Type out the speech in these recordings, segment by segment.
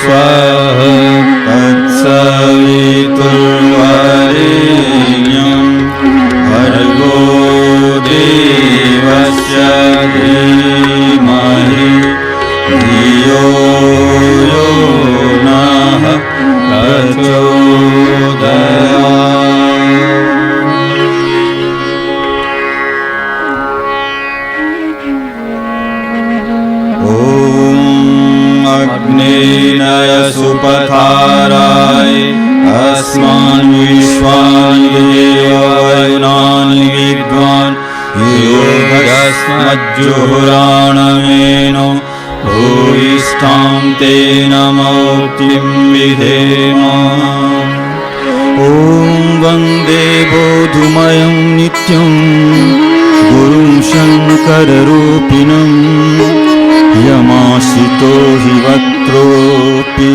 स्वाहा तत्सवितुर्वरेण्यं भर्गो देवस्य धीमहि धियो यो नः प्रचोदयात्। अग्नेय सुपथाराय अस्मान् विश्वान् देवानां विद्वान् योगस्मज्जुहुराणमेनो भूयिष्ठां तेन मौक्तिं विधेम। ॐ वन्दे बोधुमयं नित्यं गुरुं शङ्कररूपिणं यमाश्रितो हि वक्त्रोऽपि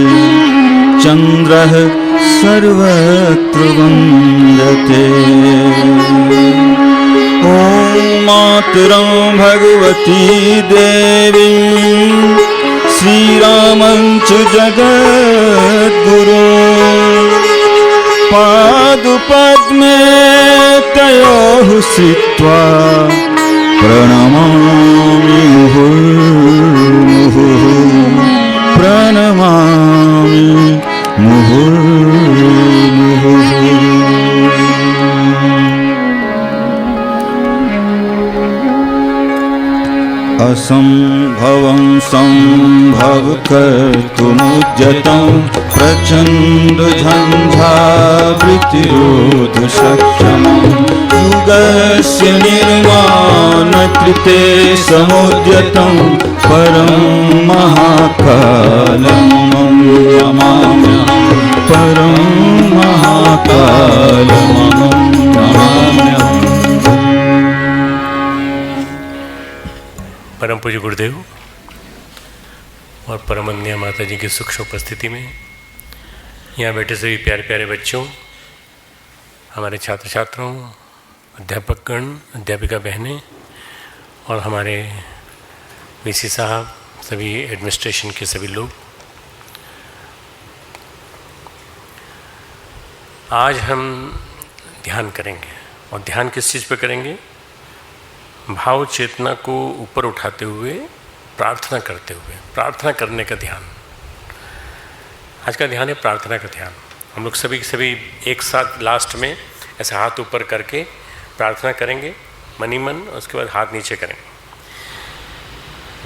चन्द्रः सर्वत्र वन्दते। ॐ मातरं भगवती देवीं श्रीरामं च जगद्गुरुं पादुपद्मे तयोः श्रित्वा प्रणमामि मुहुर्मुहुः प्रणमामि मुहुर्मुहुः। असंभवं संभव कर्तुमुद्यतं प्रचण्डझञ्झावृत्तिरोधशक्षमं युगस्य निर्माणकृते समुद्यतं परं महाकालमहं नमाम्यहं परं महाकालमहं नमाम्यहं। परम पूज्य गुरुदेव और परमन्या माता जी की सूक्ष्म उपस्थिति में यहाँ बैठे सभी प्यारे प्यारे बच्चों, हमारे छात्र छात्राओं, अध्यापकगण, अध्यापिका बहनें और हमारे वीसी साहब, सभी एडमिनिस्ट्रेशन के सभी लोग, आज हम ध्यान करेंगे। और ध्यान किस चीज़ पे करेंगे? भाव चेतना को ऊपर उठाते हुए प्रार्थना करते हुए, प्रार्थना करने का ध्यान। आज का ध्यान है प्रार्थना का ध्यान। हम लोग सभी एक साथ लास्ट में ऐसे हाथ ऊपर करके प्रार्थना करेंगे मन ही मन, उसके बाद हाथ नीचे करेंगे।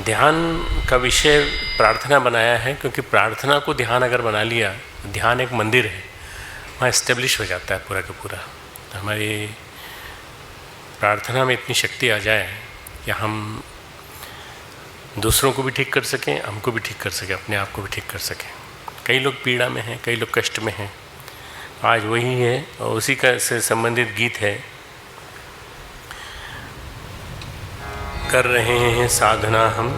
ध्यान का विषय प्रार्थना बनाया है क्योंकि प्रार्थना को ध्यान अगर बना लिया, ध्यान एक मंदिर है, वहाँ एस्टेब्लिश हो जाता है पूरा का पूरा। हमारी प्रार्थना में इतनी शक्ति आ जाए कि हम दूसरों को भी ठीक कर सकें, हमको भी ठीक कर सकें, अपने आप को भी ठीक कर सकें। कई लोग पीड़ा में हैं, कई लोग कष्ट में हैं। आज वही है और उसी का से संबंधित गीत है। कर रहे हैं साधना हम,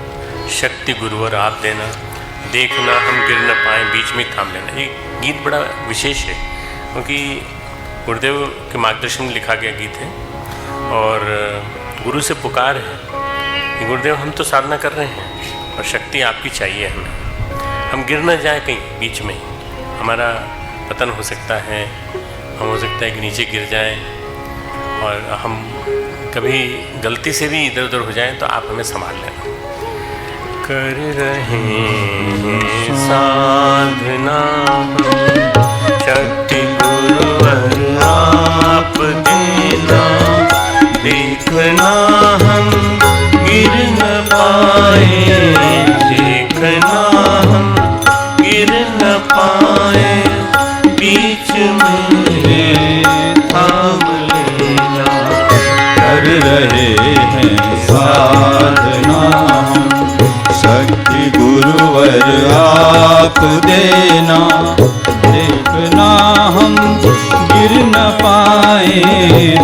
शक्ति गुरुवर आप देना, देखना हम गिर न पाएँ, बीच में थाम लेना। ये गीत बड़ा विशेष है क्योंकि गुरुदेव के मार्गदर्शन में लिखा गया गीत है और गुरु से पुकार है कि गुरुदेव हम तो साधना कर रहे हैं और शक्ति आपकी चाहिए हमें। हम गिर न जाए कहीं बीच में, हमारा पतन हो सकता है, हम हो सकता है कि नीचे गिर जाएं और हम कभी गलती से भी इधर उधर हो जाएं तो आप हमें संभाल लेना। कर रहे हैं साधना शक्ति गुरुवर आप देना, देखना हम गिर न पाए, देखना हम गिर न पाए, बीच में थाम लेना। कर रहे हैं साधना हम, शक्ति गुरुवर आप देना, देखना हम गिर न पाए,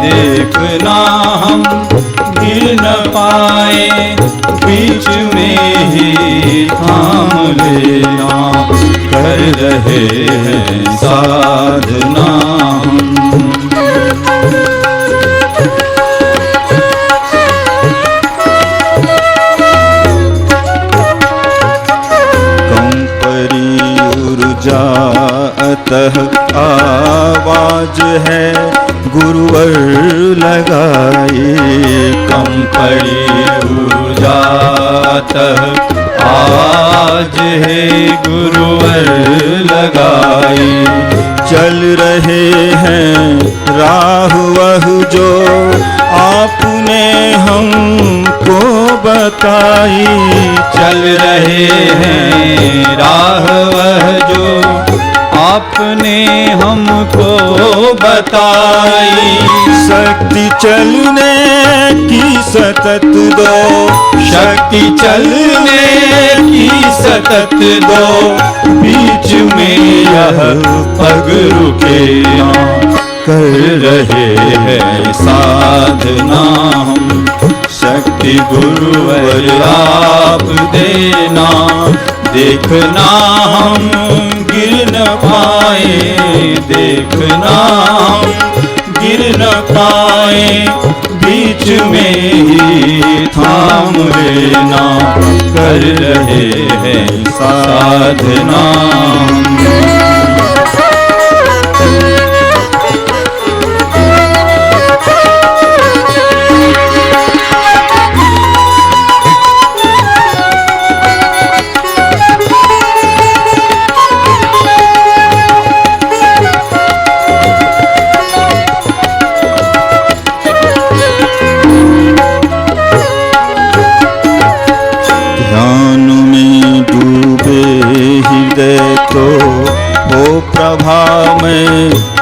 देखना हम गिर न पाए, बीच में ही थाम लेना। कर रहे हैं साधना हम। अतः आवाज है गुरुवर लगाए, कम पड़ी ऊर्जा अतः आज है गुरुवर लगाए। चल रहे हैं राह वह जो आपने हमको बताई, चल रहे हैं राह वह जो आपने हमको बताई। शक्ति चलने की सतत दो, शक्ति चलने की सतत दो, बीच में यह पग रुके ना, कर रहे हैं साधना हम, शक्ति गुरुवर आप देना, देखना हम गिर न पाए, देखना हम गिर न पाए, बीच में ही थाम लेना, कर रहे हैं साधना।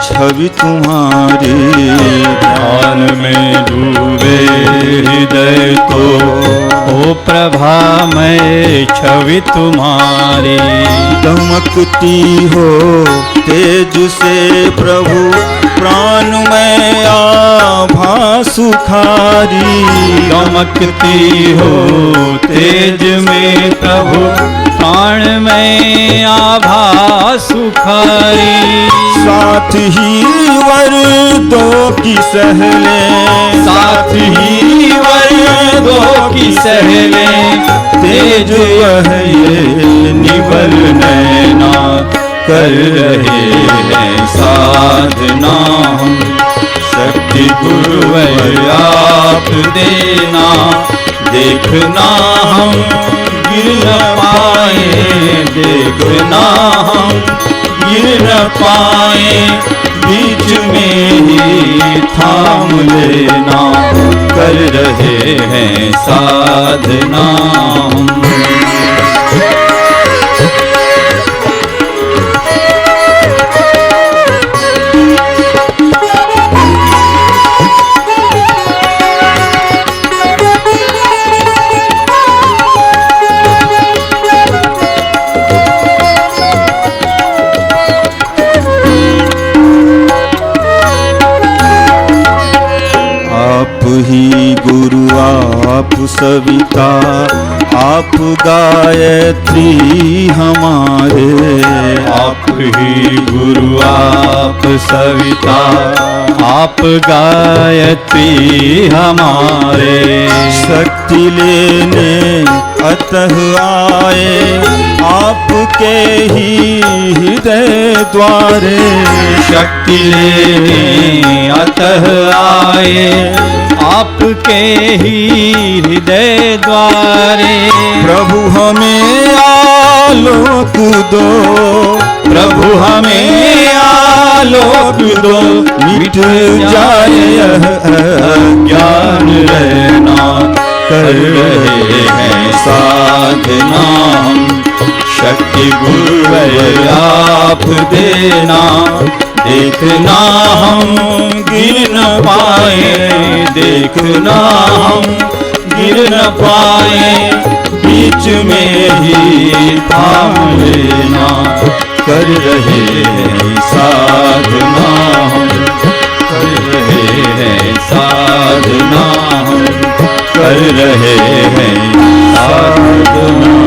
छवि तुम्हारी, ध्यान में डूबे हृदय तो हो प्रभा में छवि तुम्हारी। दमकती हो तेज से प्रभु प्राण में आभा सुखारी, दमकती हो तेज में प्रभु प्राण में आभा सुखारी। साथ ही वर दो की सहले, साथ ही वर दो की सहले, तेज वह ये निबल नैना, कर रहे हैं साधना हम, शक्ति गुरुवर आप देना, देखना हम गिर न पाए, देखना हम गिर न पाए, बीच में ही थाम लेना, कर रहे हैं साधना। ही गुरु आप सविता, आप गायत्री हमारे, आप ही गुरु आप सविता, आप गायत्री हमारे। शक्ति लेने अतः आए आपके ही हृदय द्वारे, शक्ति लेने अतः आए आपके ही हृदय द्वारे। प्रभु हमें आलोक दो, प्रभु हमें आलोक दो, मिट जाए यह ज्ञान रहना, कर रहे हैं साधना हम, शक्ति गुरुवर आप देना, देखना हम गिर न पाए, देखना हम गिर न पाए, बीच में ही थाम लेना, कर रहे हैं साधना हम, कर रहे हैं साधना हम, कर रहे हैं साधना।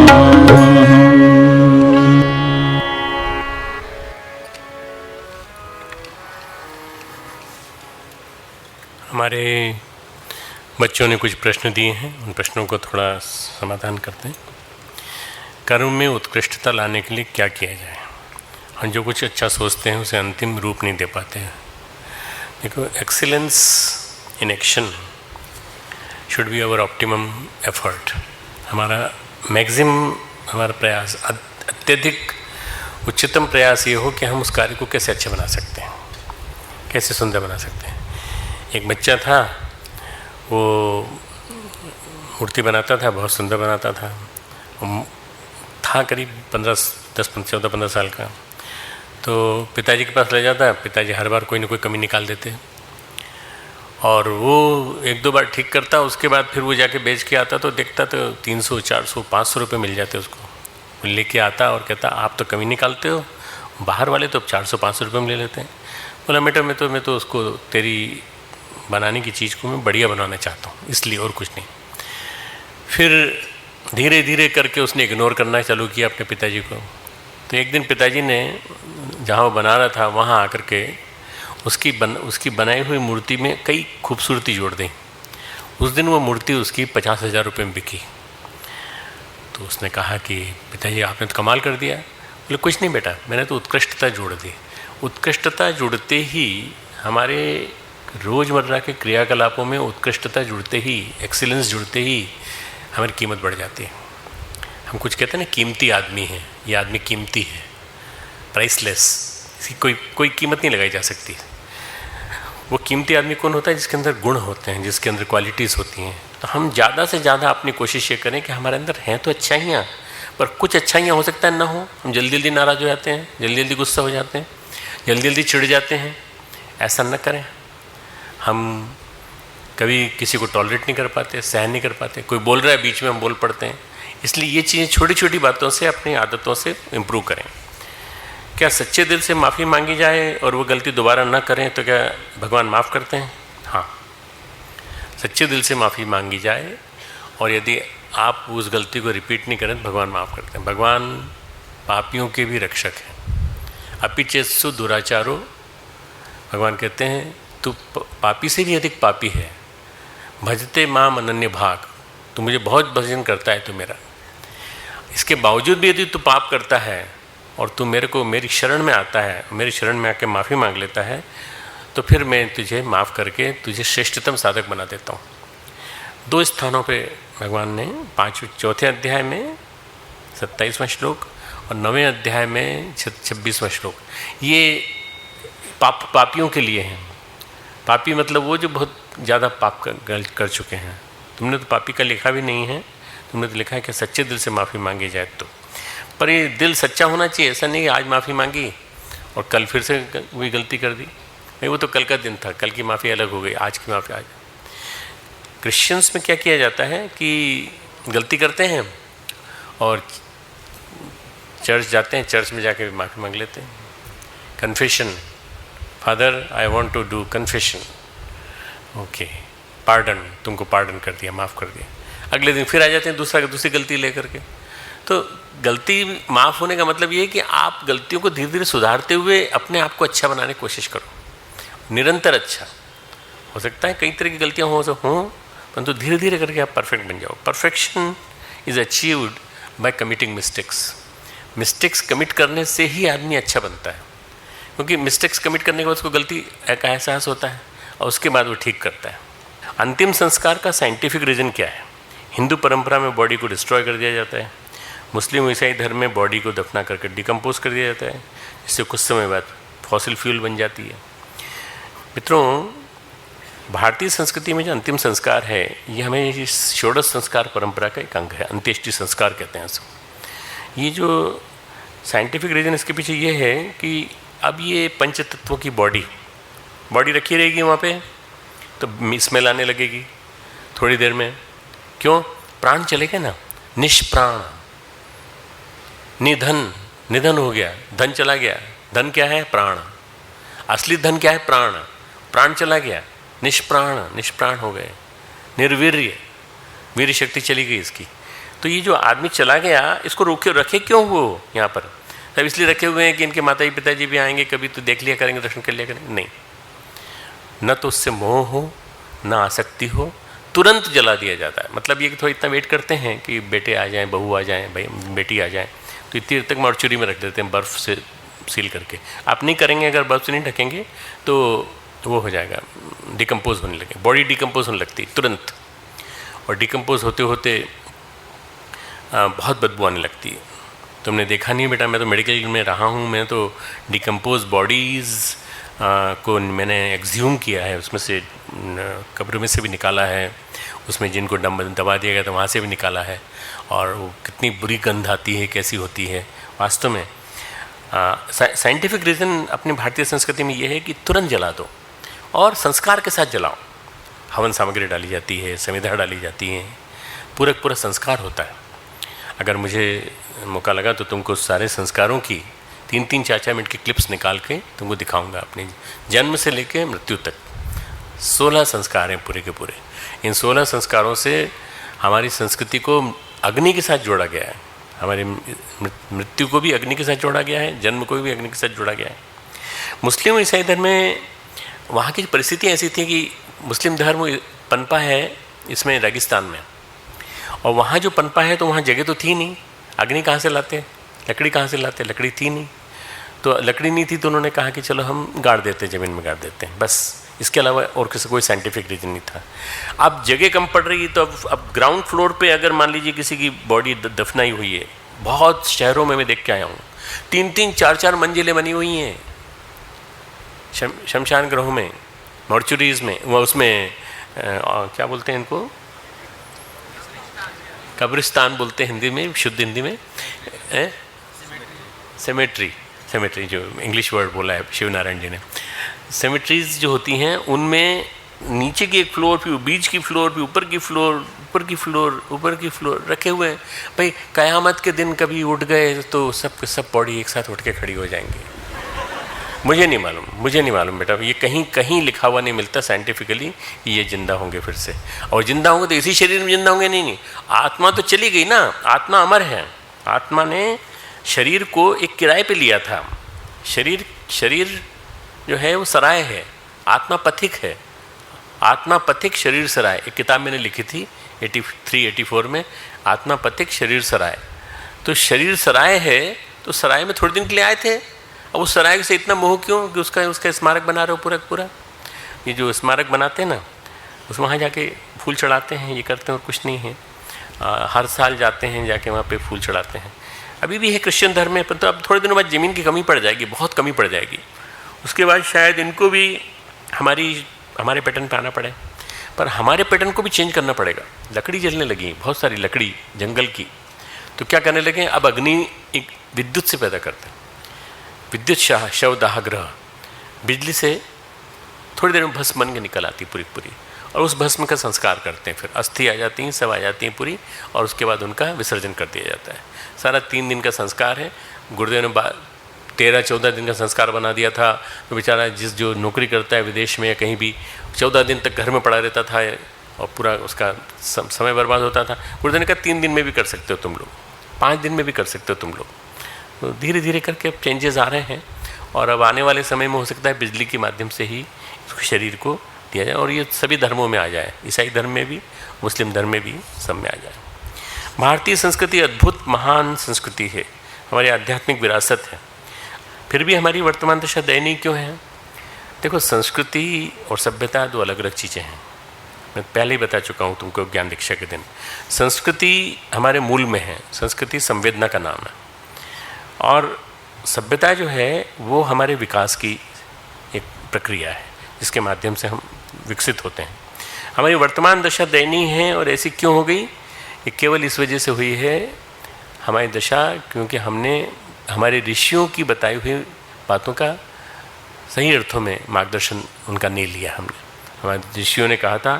हमारे बच्चों ने कुछ प्रश्न दिए हैं, उन प्रश्नों को थोड़ा समाधान करते हैं। कर्म में उत्कृष्टता लाने के लिए क्या किया जाए? हम जो कुछ अच्छा सोचते हैं उसे अंतिम रूप नहीं दे पाते हैं। देखो, excellence in action should be our optimum effort. हमारा मैक्सिमम, हमारा प्रयास, अत्यधिक उच्चतम प्रयास ये हो कि हम उस कार्य को कैसे अच्छा बना सकते हैं, कैसे सुंदर बना सकते हैं। एक बच्चा था, वो मूर्ति बनाता था, बहुत सुंदर बनाता था। करीब 14-15 साल का। तो पिताजी के पास ले जाता, पिताजी हर बार कोई ना कोई कमी निकाल देते, और वो 1-2 बार ठीक करता, उसके बाद फिर वो जाके बेच के आता तो देखता तो 300, 400, 500 रुपये मिल जाते उसको। वो लेके आता और कहता, आप तो कमी निकालते हो, बाहर वाले तो 400-500 रुपये में ले लेते हैं। बोला, बेटा मैं तो उसको, तेरी बनाने की चीज़ को मैं बढ़िया बनाना चाहता हूँ, इसलिए, और कुछ नहीं। फिर धीरे धीरे करके उसने इग्नोर करना चालू किया अपने पिताजी को। तो एक दिन पिताजी ने जहाँ वो बना रहा था वहाँ आकर के उसकी बनाई हुई मूर्ति में कई खूबसूरती जोड़ दी। उस दिन वो मूर्ति उसकी 50,000 रुपये में बिकी। तो उसने कहा कि पिताजी, आपने तो कमाल कर दिया। बोले, कुछ नहीं बेटा, मैंने तो उत्कृष्टता जोड़ दी। उत्कृष्टता जुड़ते ही, हमारे रोज़मर्रा के क्रियाकलापों में उत्कृष्टता जुड़ते ही, एक्सीलेंस जुड़ते ही हमारी कीमत बढ़ जाती है। हम कुछ कहते हैं ना, कीमती आदमी है, ये आदमी कीमती है, प्राइसलेस, इसकी कोई कीमत नहीं लगाई जा सकती। वो कीमती आदमी कौन होता है? जिसके अंदर गुण होते हैं, जिसके अंदर क्वालिटीज़ होती हैं। तो हम ज़्यादा से ज़्यादा अपनी कोशिश ये करें कि हमारे अंदर हैं तो अच्छाइयाँ, पर कुछ अच्छाइयाँ हो सकता है ना हो। हम जल्दी जल्दी नाराज़ हो जाते हैं, जल्दी जल्दी गुस्सा हो जाते हैं, जल्दी जल्दी चिढ़ जाते हैं। ऐसा न करें। हम कभी किसी को टॉलरेट नहीं कर पाते, सहन नहीं कर पाते। कोई बोल रहा है, बीच में हम बोल पड़ते हैं। इसलिए ये चीज़ें छोटी छोटी बातों से, अपनी आदतों से इम्प्रूव करें। क्या सच्चे दिल से माफ़ी मांगी जाए और वो गलती दोबारा ना करें तो क्या भगवान माफ़ करते हैं? हाँ, सच्चे दिल से माफ़ी मांगी जाए और यदि आप उस गलती को रिपीट नहीं करें तो भगवान माफ़ करते हैं। भगवान पापियों के भी रक्षक हैं। अपिचेत्सु दुराचारो, भगवान कहते हैं तू पापी से भी अधिक पापी है। भजते माम अनन्य भाग, तू मुझे बहुत भजन करता है तू मेरा, इसके बावजूद भी यदि तू पाप करता है और तू मेरे को, मेरी शरण में आता है, मेरी शरण में आके माफ़ी मांग लेता है, तो फिर मैं तुझे माफ़ करके तुझे श्रेष्ठतम साधक बना देता हूँ। 2 स्थानों पे भगवान ने, 4 अध्याय में 27वां श्लोक और 9वें अध्याय में 26वां श्लोक, ये पापियों के लिए हैं। पापी मतलब वो जो बहुत ज़्यादा पाप कर चुके हैं। तुमने तो पापी का लिखा भी नहीं है, तुमने तो लिखा है कि सच्चे दिल से माफ़ी मांगी जाए तो। पर ये दिल सच्चा होना चाहिए। ऐसा नहीं आज माफ़ी मांगी और कल फिर से वही गलती कर दी। नहीं, वो तो कल का दिन था, कल की माफ़ी अलग हो गई, आज की माफ़ी आज। क्रिश्चियंस में क्या किया जाता है कि गलती करते हैं और चर्च जाते हैं, चर्च में जाके माफ़ी मांग लेते हैं। Confession, father I want to do confession, okay, pardon, तुमको पार्डन कर दिया, माफ़ कर दिया। अगले दिन फिर आ जाते हैं दूसरी गलती लेकर के। तो गलती माफ़ होने का मतलब ये है कि आप गलतियों को धीरे धीरे सुधारते हुए अपने आप को अच्छा बनाने की कोशिश करो। निरंतर अच्छा हो सकता है, कई तरह की गलतियाँ हों परंतु धीरे धीरे करके आप परफेक्ट बन जाओ। Perfection is achieved by committing mistakes. Mistakes commit करने से ही आदमी अच्छा बनता है, क्योंकि मिस्टेक्स कमिट करने के बाद उसको गलती का एहसास होता है और उसके बाद वो ठीक करता है। अंतिम संस्कार का साइंटिफिक रीज़न क्या है? हिंदू परंपरा में बॉडी को डिस्ट्रॉय कर दिया जाता है। मुस्लिम ईसाई धर्म में बॉडी को दफना करके डिकम्पोज कर दिया जाता है, जिससे कुछ समय बाद फॉसिल फ्यूल बन जाती है। मित्रों, भारतीय संस्कृति में जो अंतिम संस्कार है, ये हमें षोडश संस्कार परंपरा का एक अंग है। अंत्येष्टि संस्कार कहते हैं इसको। ये जो साइंटिफिक रीज़न इसके पीछे ये है कि अब ये पंच तत्वों की बॉडी रखी रहेगी वहाँ पे, तो स्मेल आने लगेगी थोड़ी देर में। क्यों? प्राण चले गए ना। निष्प्राण, निधन हो गया, धन चला गया। धन क्या है? प्राण। असली धन क्या है? प्राण। प्राण चला गया, निष्प्राण हो गए। निर्वीर्य, वीर शक्ति चली गई इसकी। तो ये जो आदमी चला गया, इसको रखे क्यों वो यहाँ पर? सब इसलिए रखे हुए हैं कि इनके माता पिताजी भी आएंगे, कभी तो देख लिया करेंगे, दर्शन कर लिया करेंगे। नहीं, न तो उससे मोह हो, न आसक्ति हो, तुरंत जला दिया जाता है। मतलब ये कि थोड़ा इतना वेट करते हैं कि बेटे आ जाएं, बहू आ जाएं, भाई बेटी आ जाए, तो इतनी देर तक मॉर्चुरी में रख देते हैं, बर्फ़ से सील करके। आप नहीं करेंगे, अगर बर्फ़ से नहीं ढकेंगे तो वो हो जाएगा, डिकम्पोज होने लगे, बॉडी डिकम्पोज होने लगती तुरंत, और डिकम्पोज होते होते बहुत बदबू आने लगती है। तुमने देखा नहीं बेटा, मैं तो मेडिकल में रहा हूँ, मैं तो डिकम्पोज बॉडीज़ को मैंने एक्ज्यूम किया है, उसमें से कब्र में से भी निकाला है, उसमें जिनको दबा दिया गया तो वहाँ से भी निकाला है, और वो कितनी बुरी गंध आती है, कैसी होती है। वास्तव में साइंटिफिक रीज़न अपनी भारतीय संस्कृति में ये है कि तुरंत जला दो और संस्कार के साथ जलाओ। हवन सामग्री डाली जाती है, समिधा डाली जाती है, पूरा संस्कार होता है। अगर मुझे मौका लगा तो तुमको सारे संस्कारों की 3-3, 4-4 मिनट की क्लिप्स निकाल के तुमको दिखाऊंगा। अपने जन्म से लेकर मृत्यु तक 16 संस्कार हैं पूरे के पूरे। इन 16 संस्कारों से हमारी संस्कृति को अग्नि के साथ जोड़ा गया है, हमारी मृत्यु को भी अग्नि के साथ जोड़ा गया है, जन्म को भी अग्नि के साथ जोड़ा गया है। मुस्लिम और ईसाई धर्म में वहाँ की परिस्थितियाँ ऐसी थी कि मुस्लिम धर्म पनपा है इसमें रेगिस्तान में, और वहाँ जो पनपा है तो वहाँ जगह तो थी नहीं, अग्नि कहाँ से लाते, लकड़ी कहाँ से लाते, लकड़ी थी नहीं, तो लकड़ी नहीं थी तो उन्होंने कहा कि चलो हम गाड़ देते, ज़मीन में गाड़ देते हैं, बस। इसके अलावा और किसी कोई साइंटिफिक रीज़न नहीं था। अब जगह कम पड़ रही है तो अब ग्राउंड फ्लोर पे अगर मान लीजिए किसी की बॉडी दफनाई हुई है, बहुत शहरों में मैं देख के आया हूँ, 3-3, 4-4 मंजिलें बनी हुई हैं शमशान गृहों में, मॉर्चुरीज में, वो उसमें क्या बोलते हैं इनको, कब्रिस्तान बोलते हैं हिंदी में, शुद्ध हिंदी में सेमेट्री जो इंग्लिश वर्ड बोला है शिव नारायण जी ने। सेमेट्रीज जो होती हैं उनमें नीचे की एक फ्लोर, फिर बीच की फ्लोर, फिर ऊपर की फ्लोर रखे हुए हैं। भाई क़यामत के दिन कभी उठ गए तो सब बॉडी एक साथ उठ के खड़ी हो जाएंगी। मुझे नहीं मालूम बेटा, ये कहीं लिखा हुआ नहीं मिलता साइंटिफिकली कि ये जिंदा होंगे फिर से, और जिंदा होंगे तो इसी शरीर में जिंदा होंगे। नहीं, आत्मा तो चली गई ना, आत्मा अमर है। आत्मा ने शरीर को एक किराए पे लिया था। शरीर जो है वो सराय है, आत्मा पथिक है। आत्मा पथिक शरीर सराय, एक किताब मैंने लिखी थी 83-84 में, आत्मा पथिक शरीर सराय। तो शरीर सराय है, तो सराय में थोड़े दिन के लिए आए थे, अब उस सराय से इतना मोह क्यों कि उसका स्मारक बना रहे हो पूरा। ये जो स्मारक बनाते हैं ना, उस वहाँ जाके फूल चढ़ाते हैं, ये करते हैं, और कुछ नहीं है। हर साल जाते हैं, जाके वहाँ पे फूल चढ़ाते हैं। अभी भी है क्रिश्चियन धर्म में, परंतु अब थोड़े दिनों बाद ज़मीन की कमी पड़ जाएगी, बहुत कमी पड़ जाएगी। उसके बाद शायद इनको भी हमारे पैटर्न पे आना पड़े, पर हमारे पैटर्न को भी चेंज करना पड़ेगा। लकड़ी जलने लगी, बहुत सारी लकड़ी जंगल की, तो क्या करने लगे, अब अग्नि एक विद्युत से पैदा करते हैं, विद्युत शव दाह ग्रह, बिजली से थोड़ी देर में भस्म बन के निकल आती पूरी, और उस भस्म का संस्कार करते हैं। फिर अस्थि आ जाती हैं, सब आ जाती हैं पूरी, और उसके बाद उनका विसर्जन कर दिया जाता है। सारा 3 दिन का संस्कार है। गुरुदेव ने 13-14 दिन का संस्कार बना दिया था, तो बेचारा जो नौकरी करता है विदेश में या कहीं भी, 14 दिन तक घर में पड़ा रहता था और पूरा उसका समय बर्बाद होता था। गुरुदेव ने कहा 3 दिन में भी कर सकते हो तुम लोग, 5 दिन में भी कर सकते हो तुम लोग। तो धीरे धीरे करके अब चेंजेस आ रहे हैं, और अब आने वाले समय में हो सकता है बिजली के माध्यम से ही शरीर को दिया जाए, और ये सभी धर्मों में आ जाए, ईसाई धर्म में भी, मुस्लिम धर्म में भी, सब में आ जाए। भारतीय संस्कृति अद्भुत महान संस्कृति है, हमारी आध्यात्मिक विरासत है, फिर भी हमारी वर्तमान दशा दयनीय क्यों है? देखो, संस्कृति और सभ्यता 2 अलग अलग चीज़ें हैं। मैं पहले ही बता चुका हूँ तुमको ज्ञान दीक्षा के दिन। संस्कृति हमारे मूल में है, संस्कृति संवेदना का नाम है, और सभ्यता जो है वो हमारे विकास की एक प्रक्रिया है, जिसके माध्यम से हम विकसित होते हैं। हमारी वर्तमान दशा दयनीय है, और ऐसी क्यों हो गई? ये केवल इस वजह से हुई है हमारी दशा, क्योंकि हमने हमारे ऋषियों की बताई हुई बातों का सही अर्थों में मार्गदर्शन उनका नहीं लिया हमने। हमारे ऋषियों ने कहा था,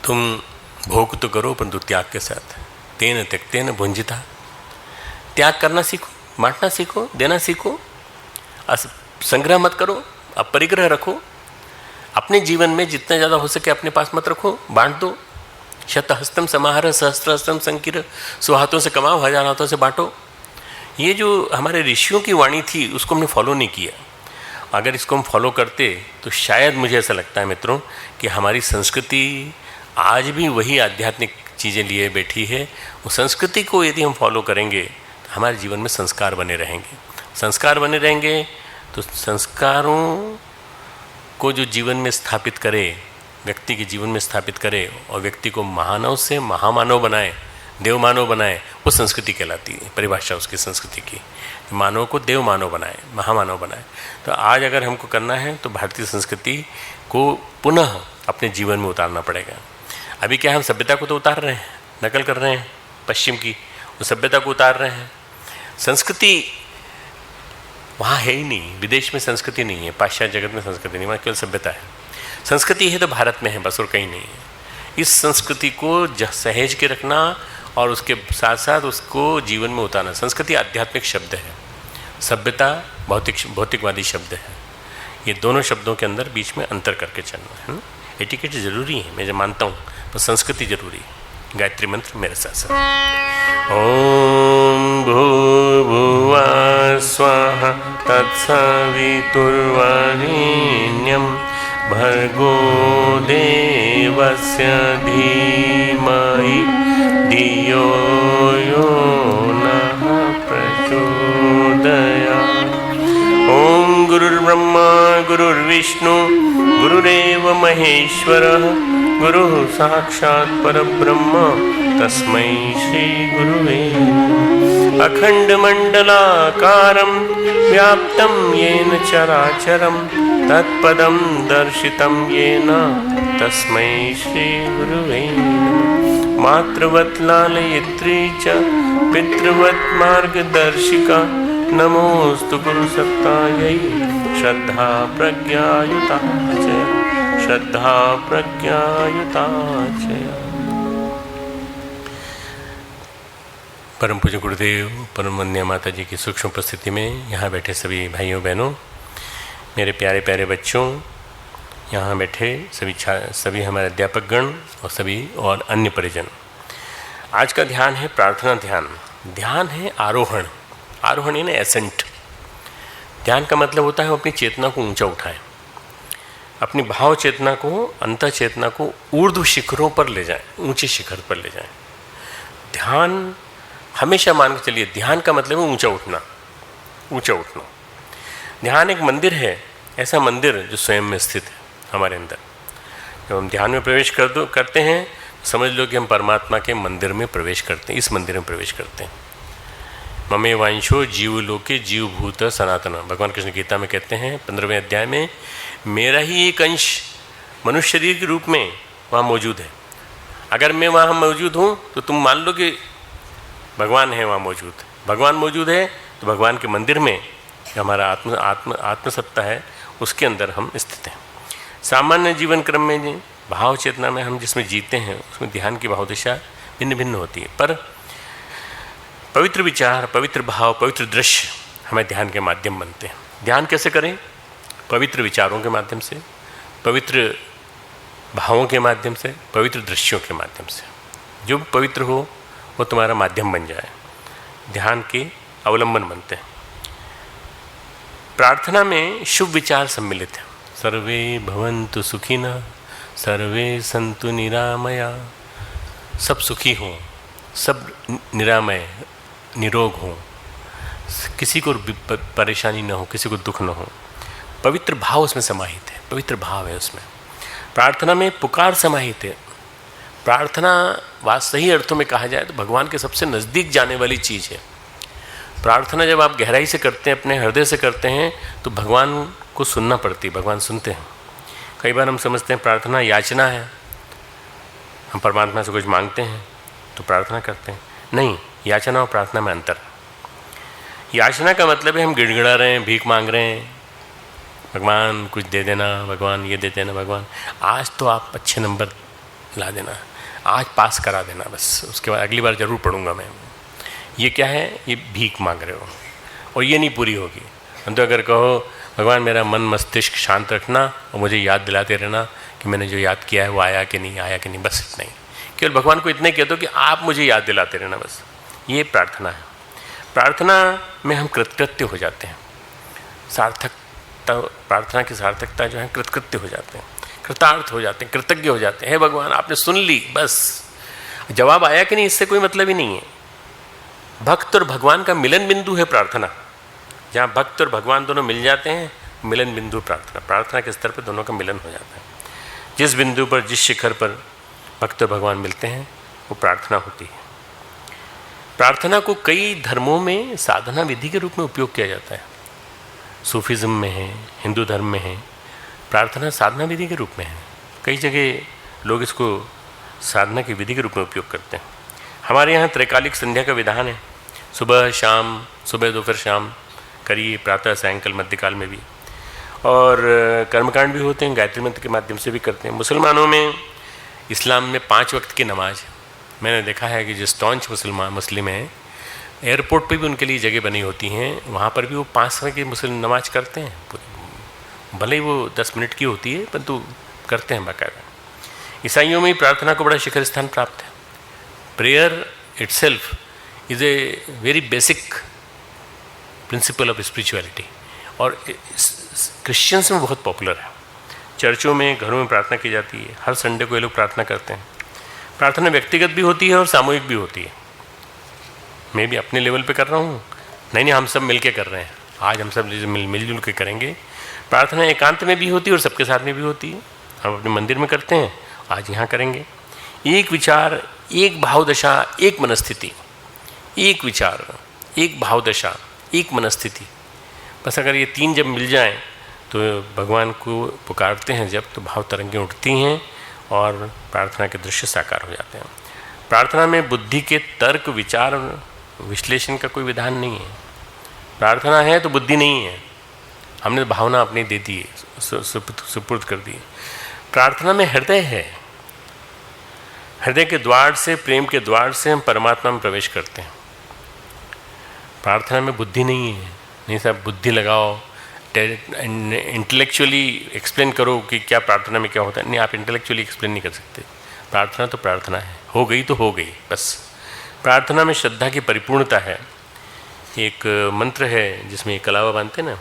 तुम भोग तो करो परंतु त्याग के साथ, तेन त्यक्तेन भुंजिता। त्याग करना सीखो, बांटना सीखो, देना सीखो, संग्रह मत करो, अब परिग्रह रखो। अपने जीवन में जितना ज़्यादा हो सके अपने पास मत रखो, बांट दो। शतहस्तम समाहर सहस्त्रहस्तम संकीर्, 100 हाथों से कमाओ, 1000 हाथों से बांटो। ये जो हमारे ऋषियों की वाणी थी उसको हमने फॉलो नहीं किया। अगर इसको हम फॉलो करते तो शायद मुझे ऐसा लगता है मित्रों कि हमारी संस्कृति आज भी वही आध्यात्मिक चीज़ें लिए बैठी है। उस संस्कृति को यदि हम फॉलो करेंगे तो हमारे जीवन में संस्कार बने रहेंगे। संस्कार बने रहेंगे तो संस्कारों को जो जीवन में स्थापित करे, व्यक्ति के जीवन में स्थापित करे और व्यक्ति को महानव से महामानव बनाए, देवमानव बनाए, वो संस्कृति कहलाती है। परिभाषा उसकी संस्कृति की, मानव को देव मानव बनाए, महामानव बनाए। तो आज अगर हमको करना है तो भारतीय संस्कृति को पुनः अपने जीवन में उतारना पड़ेगा। अभी क्या हम सभ्यता को तो उतार रहे हैं, नकल कर रहे हैं पश्चिम की, उस सभ्यता को उतार रहे हैं। संस्कृति वहाँ है ही नहीं, विदेश में संस्कृति नहीं है, पाश्चात्य जगत में संस्कृति नहीं, वहाँ केवल सभ्यता है। संस्कृति है तो भारत में है बस, और कहीं नहीं है। इस संस्कृति को सहेज के रखना और उसके साथ साथ उसको जीवन में उतारना। संस्कृति आध्यात्मिक शब्द है, सभ्यता भौतिकवादी शब्द है। ये दोनों शब्दों के अंदर बीच में अंतर करके चलना है। एटिकेट जरूरी है, मैं जो मानता हूँ, पर संस्कृति जरूरी है। गायत्री मंत्र मेरे साथ साथ। ओम भूर्भुवः स्वः तत्सवितुर्वरेण्यं भर्गो देवस्य धीमहि धियो यो नः प्रचोदयात्। ओम गुरुर्ब्रह्मा गुरुर्विष्णु गुरुरेव महेश्वरः गुरुः साक्षात् परब्रह्म तस्मै श्री गुरुवे नमः। अखण्डमण्डलाकारं व्याप्तं येन चराचरं तत्पदं दर्शितं येन तस्मै श्री गुरुवे नमः। मातृवत् लालयित्री च पितृवत् मार्गदर्शिका नमोस्तु गुरुसत्तायै श्रद्धा प्रज्ञायुता च श्रद्धा प्रज्ञायुता च। परम पूज्य गुरुदेव परम वंद्य माता जी की सूक्ष्म उपस्थिति में यहाँ बैठे सभी भाइयों बहनों, मेरे प्यारे प्यारे बच्चों, यहाँ बैठे सभी हमारे अध्यापकगण और सभी और अन्य परिजन। आज का ध्यान है प्रार्थना ध्यान। ध्यान है आरोहण। आरोहण यानी एसेंट। ध्यान का मतलब होता है अपनी चेतना को ऊंचा उठाएं, अपनी भाव चेतना को, अंतः चेतना को ऊर्ध्व शिखरों पर ले जाएं, ऊंचे शिखर पर ले जाएं। ध्यान हमेशा मान के चलिए, ध्यान का मतलब है ऊंचा उठना, ऊंचा उठना। ध्यान एक मंदिर है, ऐसा मंदिर जो स्वयं में स्थित है हमारे अंदर। जब हम ध्यान में प्रवेश करते हैं, समझ लो कि हम परमात्मा के मंदिर में प्रवेश करते हैं, इस मंदिर में प्रवेश करते हैं। ममे वांशो जीवलोके जीवभूत सनातन, भगवान कृष्ण गीता में कहते हैं 15वें अध्याय में, मेरा ही एक अंश मनुष्य शरीर के रूप में वहाँ मौजूद है। अगर मैं वहाँ मौजूद हूँ तो तुम मान लो कि भगवान है वहाँ मौजूद। भगवान मौजूद है तो भगवान के मंदिर में हमारा आत्मसत्ता है, उसके अंदर हम स्थित हैं। सामान्य जीवन क्रम में भाव चेतना में हम जिसमें जीते हैं उसमें ध्यान की भाव दिशा भिन्न भिन्न होती है, पर पवित्र विचार, पवित्र भाव, पवित्र दृश्य हमें ध्यान के माध्यम बनते हैं। ध्यान कैसे करें? पवित्र विचारों के माध्यम से, पवित्र भावों के माध्यम से, पवित्र दृश्यों के माध्यम से। जो पवित्र हो वो तुम्हारा माध्यम बन जाए, ध्यान के अवलंबन बनते हैं। प्रार्थना में शुभ विचार सम्मिलित है। सर्वे भवन्तु सुखिनः, सर्वे सन्तु निरामया। सब सुखी हों, सब निरामय निरोग हों, किसी को परेशानी न हो, किसी को दुख न हो। पवित्र भाव उसमें समाहित है, पवित्र भाव है उसमें। प्रार्थना में पुकार समाहित है। प्रार्थना सही अर्थों में कहा जाए तो भगवान के सबसे नज़दीक जाने वाली चीज़ है। प्रार्थना जब आप गहराई से करते हैं, अपने हृदय से करते हैं, तो भगवान को सुनना पड़ती है, भगवान सुनते हैं। कई बार हम समझते हैं प्रार्थना याचना है, हम परमात्मा से कुछ मांगते हैं तो प्रार्थना करते हैं। नहीं, याचना और प्रार्थना में अंतर। याचना का मतलब है हम गिड़गिड़ा रहे हैं, भीख मांग रहे हैं, भगवान कुछ दे देना, भगवान ये दे देना, भगवान आज तो आप अच्छे नंबर ला देना, आज पास करा देना, बस उसके बाद अगली बार ज़रूर पढ़ूंगा मैं। ये क्या है? ये भीख मांग रहे हो और ये नहीं पूरी होगी। हम तो अगर कहो भगवान मेरा मन मस्तिष्क शांत रखना और मुझे याद दिलाते रहना कि मैंने जो याद किया है वो आया कि नहीं, आया कि नहीं, बस इतना ही। केवल भगवान को इतना ही कह दो कि आप मुझे याद दिलाते रहना, बस। ये प्रार्थना है। प्रार्थना में हम कृतकृत्य हो जाते हैं। सार्थकता, प्रार्थना की सार्थकता जो है कृतकृत्य हो जाते हैं, कृतार्थ हो जाते हैं, कृतज्ञ हो जाते हैं। हे भगवान आपने सुन ली, बस। जवाब आया कि नहीं इससे कोई मतलब ही नहीं है। भक्त और भगवान का मिलन बिंदु है प्रार्थना। जहाँ भक्त और भगवान दोनों मिल जाते हैं, मिलन बिंदु प्रार्थना, प्रार्थना के स्तर पर दोनों का मिलन हो जाता है। जिस बिंदु पर, जिस शिखर पर भक्त और भगवान मिलते हैं वो प्रार्थना होती है। प्रार्थना को कई धर्मों में साधना विधि के रूप में उपयोग किया जाता है। सूफिज्म में है, हिंदू धर्म में है, प्रार्थना साधना विधि के रूप में है। कई जगह लोग इसको साधना की विधि के रूप में उपयोग करते हैं। हमारे यहाँ त्रैकालिक संध्या का विधान है, सुबह शाम, सुबह दोपहर शाम करिए, प्रातः सायंकाल मध्यकाल में भी। और कर्मकांड भी होते हैं, गायत्री मंत्र के माध्यम से भी करते हैं। मुसलमानों में, इस्लाम में 5 वक्त की नमाज है। मैंने देखा है कि जो स्टॉन्च मुस्लिम हैं, एयरपोर्ट पे भी उनके लिए जगह बनी होती हैं, वहाँ पर भी वो 5 समय की मुस्लिम नमाज करते हैं। भले ही वो 10 मिनट की होती है, परंतु करते हैं बाकायदा। ईसाइयों में प्रार्थना को बड़ा शिखर स्थान प्राप्त है। Prayer itself is a very basic principle of spirituality, और क्रिश्चियंस में बहुत पॉपुलर है। चर्चों में, घरों में प्रार्थना की जाती है। हर संडे को ये लोग प्रार्थना करते हैं। प्रार्थना व्यक्तिगत भी होती है और सामूहिक भी होती है। मैं भी अपने लेवल पे कर रहा हूँ, नहीं हम सब मिल के कर रहे हैं। आज हम सब मिलजुल के करेंगे। प्रार्थना एकांत में भी होती है और सबके साथ में भी होती है। हम अपने मंदिर में करते हैं, आज यहाँ करेंगे। एक विचार, एक भावदशा, एक मनस्थिति, एक विचार, एक भावदशा, एक मनस्थिति, बस अगर ये 3 जब मिल जाएं तो भगवान को पुकारते हैं जब, तो भाव तरंगें उठती हैं और प्रार्थना के दृश्य साकार हो जाते हैं। प्रार्थना में बुद्धि के तर्क, विचार, विश्लेषण का कोई विधान नहीं है। प्रार्थना है तो बुद्धि नहीं है, हमने भावना अपनी दे दी है, सुपुर्द कर दी। प्रार्थना में हृदय है। हृदय के द्वार से, प्रेम के द्वार से हम परमात्मा में प्रवेश करते हैं। प्रार्थना में बुद्धि नहीं है। नहीं साहब, बुद्धि लगाओ, इंटेलेक्चुअली एक्सप्लेन करो कि क्या प्रार्थना में क्या होता है। नहीं, आप इंटेलेक्चुअली एक्सप्लेन नहीं कर सकते। प्रार्थना तो प्रार्थना है, हो गई तो हो गई बस। प्रार्थना में श्रद्धा की परिपूर्णता है। एक मंत्र है जिसमें ये कलावा बांधते ना,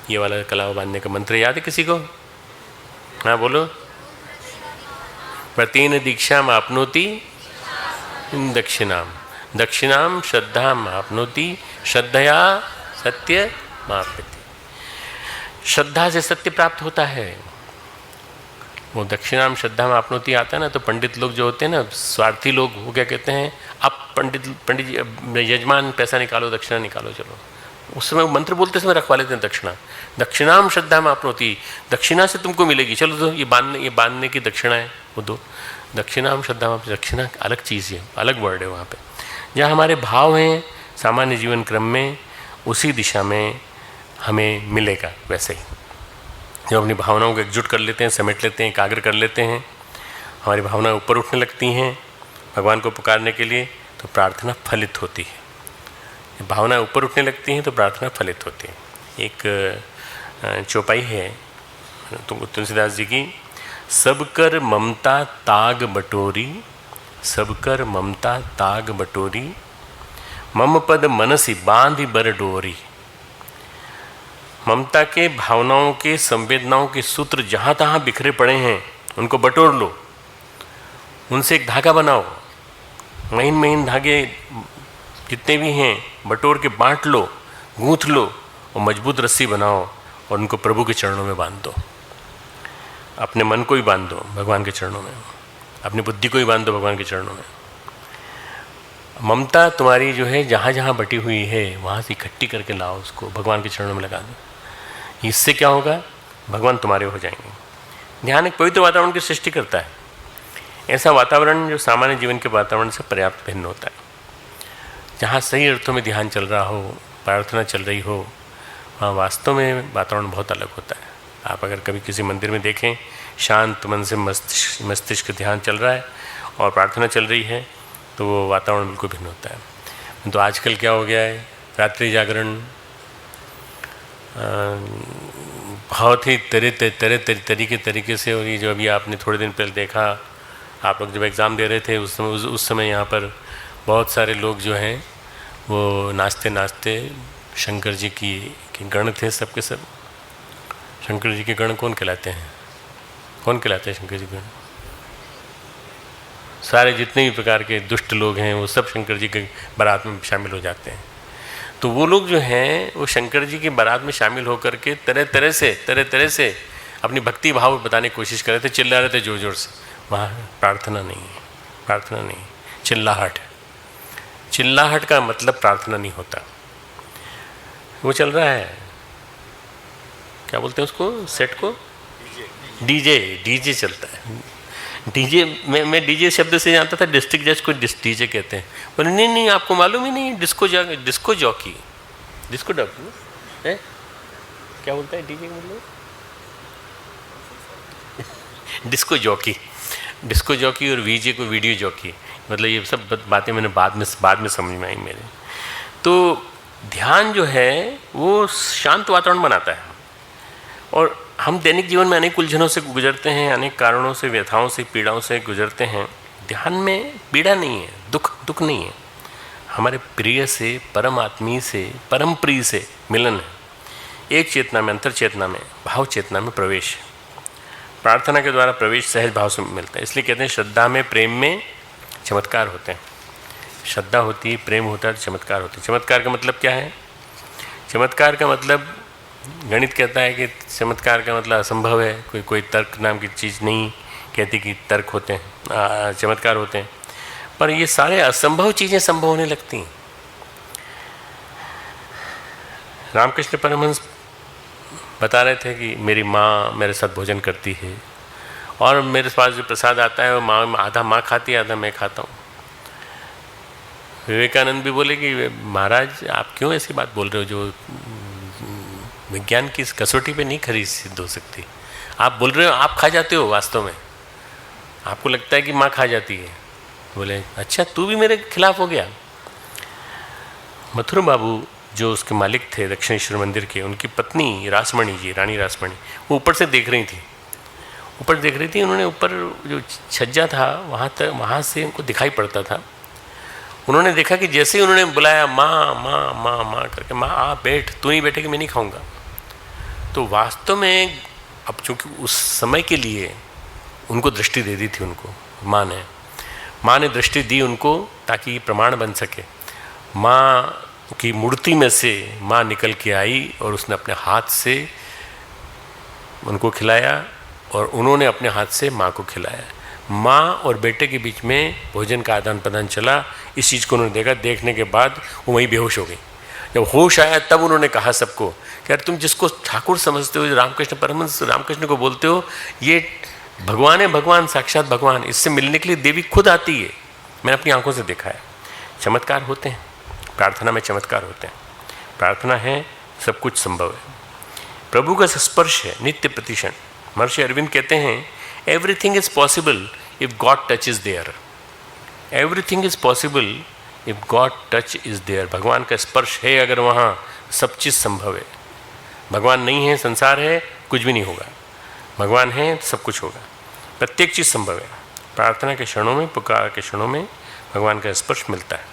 ये वाला कलावा बांधने का मंत्र याद है किसी को? हाँ बोलो। प्रतीन दीक्षाम आपनोति दक्षिणाम, दक्षिणाम श्रद्धाम आपनोति, श्रद्धया सत्य माप्यति। श्रद्धा से सत्य प्राप्त होता है। वो दक्षिणाम श्रद्धा में आपनोति आता है ना, तो पंडित लोग जो होते हैं ना, स्वार्थी लोग, वो क्या कहते हैं, अब पंडित जी, यजमान पैसा निकालो, दक्षिणा निकालो, चलो। उस समय मंत्र बोलते समय रखवा लेते हैं दक्षिणा। दक्षिणाम श्रद्धा में आपनोति, दक्षिणा से तुमको मिलेगी, चलो दो, ये बांधने की दक्षिणा है, वो दो। दक्षिणाम श्रद्धा में, दक्षिणा अलग चीज़ है, अलग वर्ड है। वहाँ पे जहाँ हमारे भाव हैं सामान्य जीवन क्रम में, उसी दिशा में हमें मिलेगा। वैसे ही जब अपनी भावनाओं को एकजुट कर लेते हैं, समेट लेते हैं, एकाग्र कर लेते हैं, हमारी भावनाएं ऊपर उठने लगती हैं भगवान को पुकारने के लिए, तो प्रार्थना फलित होती है। जब भावनाएं ऊपर उठने लगती हैं तो प्रार्थना फलित होती है। एक चौपाई है तुलसीदास जी की, सब कर ममता ताग बटोरी, सब कर ममता ताग बटोरी, मम पद मनसी बांधी बर डोरी। ममता के, भावनाओं के, संवेदनाओं के सूत्र जहाँ तहाँ बिखरे पड़े हैं, उनको बटोर लो, उनसे एक धागा बनाओ। महीन महीन धागे जितने भी हैं बटोर के बांट लो, गूंथ लो और मजबूत रस्सी बनाओ और उनको प्रभु के चरणों में बांध दो। अपने मन को ही बांध दो भगवान के चरणों में, अपनी बुद्धि को ही बांध दो भगवान के चरणों में। ममता तुम्हारी जो है जहाँ जहाँ बटी हुई है, वहाँ से इकट्ठी करके लाओ, उसको भगवान के चरणों में लगा दो। इससे क्या होगा, भगवान तुम्हारे हो जाएंगे। ध्यान एक पवित्र वातावरण की सृष्टि करता है। ऐसा वातावरण जो सामान्य जीवन के वातावरण से पर्याप्त भिन्न होता है। जहाँ सही अर्थों में ध्यान चल रहा हो, प्रार्थना चल रही हो, वहाँ वास्तव में वातावरण बहुत अलग होता है। आप अगर कभी किसी मंदिर में देखें, शांत मन से मस्तिष्क ध्यान चल रहा है और प्रार्थना चल रही है, तो वो वातावरण बिल्कुल भिन्न होता है। तो आजकल क्या हो गया है, रात्रि जागरण बहुत ही तरीके से। और ये जो अभी आपने थोड़े दिन पहले देखा, आप लोग जब एग्ज़ाम दे रहे थे उस समय यहाँ पर बहुत सारे लोग जो हैं वो नाचते नाचते शंकर जी की गण थे, सबके सब। शंकर जी के गण कौन कहलाते हैं? कौन कहलाते हैं शंकर जी के गण? सारे जितने भी प्रकार के दुष्ट लोग हैं वो सब शंकर जी के बारात में शामिल हो जाते हैं। तो वो लोग जो हैं वो शंकर जी की बारात में शामिल होकर के तरह तरह से अपनी भक्ति भाव बताने की कोशिश कर रहे थे, चिल्ला रहे थे जोर जोर से। वहाँ प्रार्थना नहीं है, प्रार्थना नहीं, चिल्लाहट है। चिल्लाहट का मतलब प्रार्थना नहीं होता। वो चल रहा है, क्या बोलते हैं उसको, सेट को, डीजे चलता है। डीजे मैं डीजे शब्द से जानता था डिस्ट्रिक्ट जज को डीजे कहते हैं, बोले नहीं आपको मालूम ही नहीं, डिस्को जॉकी डिस्को डॉकी है, क्या बोलता है डीजे मतलब डिस्को जॉकी और वीजे को वीडियो जॉकी, मतलब ये सब बातें मैंने बाद में समझ में आई मेरे। तो ध्यान जो है वो शांत वातावरण बनाता है, और हम दैनिक जीवन में अनेक उलझनों से गुजरते हैं, अनेक कारणों से, व्यथाओं से, पीड़ाओं से गुजरते हैं। ध्यान में पीड़ा नहीं है, दुख नहीं है, हमारे प्रिय से, परम आत्मी से, परम प्रिय से मिलन है। एक चेतना में, अंतर चेतना में, भाव चेतना में प्रवेश है। प्रार्थना के द्वारा प्रवेश सहज भाव से मिलता है। इसलिए कहते हैं श्रद्धा में, प्रेम में चमत्कार होते हैं। श्रद्धा होती है, प्रेम होता है, तो चमत्कार होते हैं। चमत्कार का मतलब क्या है? चमत्कार का मतलब गणित कहता है कि चमत्कार का मतलब असंभव है। कोई तर्क नाम की चीज़ नहीं कहती कि तर्क होते हैं, चमत्कार होते हैं। पर ये सारे असंभव चीज़ें संभव होने लगती हैं। रामकृष्ण परमहंस बता रहे थे कि मेरी माँ मेरे साथ भोजन करती है, और मेरे पास जो प्रसाद आता है वो माँ आधा माँ खाती है, आधा मैं खाता हूँ। विवेकानंद भी बोले कि महाराज आप क्यों ऐसी बात बोल रहे हो जो विज्ञान की इस कसौटी पे नहीं खरी सिद्ध हो सकती। आप बोल रहे हो, आप खा जाते हो, वास्तव में आपको लगता है कि माँ खा जाती है। बोले अच्छा तू भी मेरे खिलाफ हो गया। मथुरा बाबू जो उसके मालिक थे दक्षिणेश्वर मंदिर के, उनकी पत्नी रासमणी जी, रानी रासमणी, वो ऊपर से देख रही थी, उन्होंने ऊपर जो छज्जा था वहाँ से उनको दिखाई पड़ता था। उन्होंने देखा कि जैसे ही उन्होंने बुलाया माँ माँ माँ माँ करके, माँ आ बैठ, तू नहीं बैठेगी मैं नहीं खाऊंगा। तो वास्तव में अब चूँकि उस समय के लिए उनको दृष्टि दे दी थी, उनको माँ ने दृष्टि दी उनको, ताकि ये प्रमाण बन सके। माँ की मूर्ति में से माँ निकल के आई और उसने अपने हाथ से उनको खिलाया, और उन्होंने अपने हाथ से माँ को खिलाया। माँ और बेटे के बीच में भोजन का आदान प्रदान चला। इस चीज़ को उन्होंने देखा, देखने के बाद वो वहीं बेहोश हो गई। जब होश आया तब उन्होंने कहा सबको कि यार तुम जिसको ठाकुर समझते हो, रामकृष्ण परमहंस रामकृष्ण को बोलते हो, ये भगवान है, भगवान साक्षात भगवान, इससे मिलने के लिए देवी खुद आती है। मैंने अपनी आंखों से देखा है। चमत्कार होते हैं, प्रार्थना में चमत्कार होते हैं। प्रार्थना है, सब कुछ संभव है। प्रभु का स्पर्श है नित्य प्रतिक्षण। महर्षि अरविंद कहते हैं everything is possible if God touch is there. Everything is possible if God touch is there. भगवान का स्पर्श है अगर वहाँ, सब चीज़ संभव है। भगवान नहीं है, संसार है, कुछ भी नहीं होगा। भगवान है, सब कुछ होगा, प्रत्येक चीज़ संभव है। प्रार्थना के क्षणों में, पुकार के क्षणों में भगवान का स्पर्श मिलता है।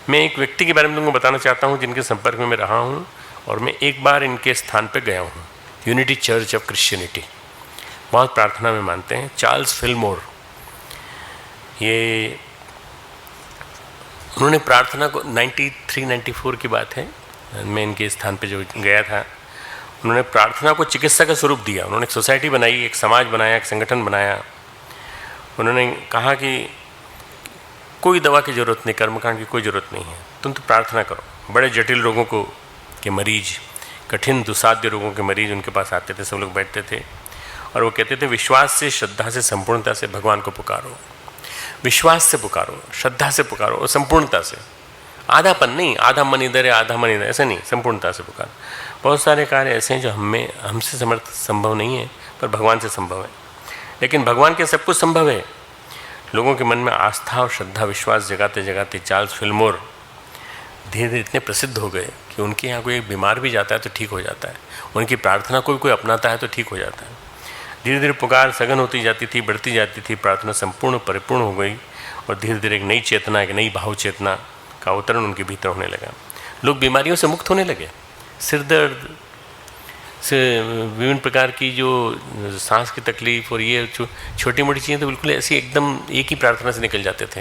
मैं एक व्यक्ति के बारे में तुमको बताना चाहता हूँ जिनके संपर्क में मैं रहा हूँ, और मैं एक बार इनके स्थान पर गया हूँ। यूनिटी चर्च ऑफ क्रिश्चियनिटी, बहुत प्रार्थना में मानते हैं। चार्ल्स फिलमोर, ये उन्होंने प्रार्थना को 93-94 की बात है, मैं इनके स्थान पे जो गया था, उन्होंने प्रार्थना को चिकित्सा का स्वरूप दिया। उन्होंने एक सोसाइटी बनाई, एक समाज बनाया, एक संगठन बनाया। उन्होंने कहा कि कोई दवा की ज़रूरत नहीं, कर्मकांड की कोई ज़रूरत नहीं है, तुम तो प्रार्थना करो। बड़े जटिल रोगों को के मरीज, कठिन दुस्साध्य रोगों के मरीज उनके पास आते थे, सब लोग बैठते थे और वो कहते थे विश्वास से, श्रद्धा से, संपूर्णता से भगवान को पुकारो। विश्वास से पुकारो, श्रद्धा से पुकारो और संपूर्णता से। आधापन नहीं, आधा मन इधर है आधा मन इधर, ऐसे नहीं, संपूर्णता से पुकारो। बहुत सारे कार्य ऐसे हैं जो हमसे समर्थ संभव नहीं है, पर भगवान से संभव है। लेकिन भगवान के सब कुछ संभव है। लोगों के मन में आस्था और श्रद्धा विश्वास जगाते जगाते चार्ल्स फिलमोर धीरे धीरे इतने प्रसिद्ध हो गए कि उनके यहाँ कोई बीमार भी जाता है तो ठीक हो जाता है। उनकी प्रार्थना कोई अपनाता है तो ठीक हो जाता है। धीरे धीरे पुकार सघन होती जाती थी, बढ़ती जाती थी। प्रार्थना संपूर्ण परिपूर्ण हो गई और धीरे धीरे एक नई चेतना, एक नई भाव चेतना का अवतरण उनके भीतर होने लगा। लोग बीमारियों से मुक्त होने लगे। सिर दर्द से, विभिन्न प्रकार की जो सांस की तकलीफ और ये छोटी मोटी चीज़ें तो बिल्कुल ऐसी एकदम एक ही प्रार्थना से निकल जाते थे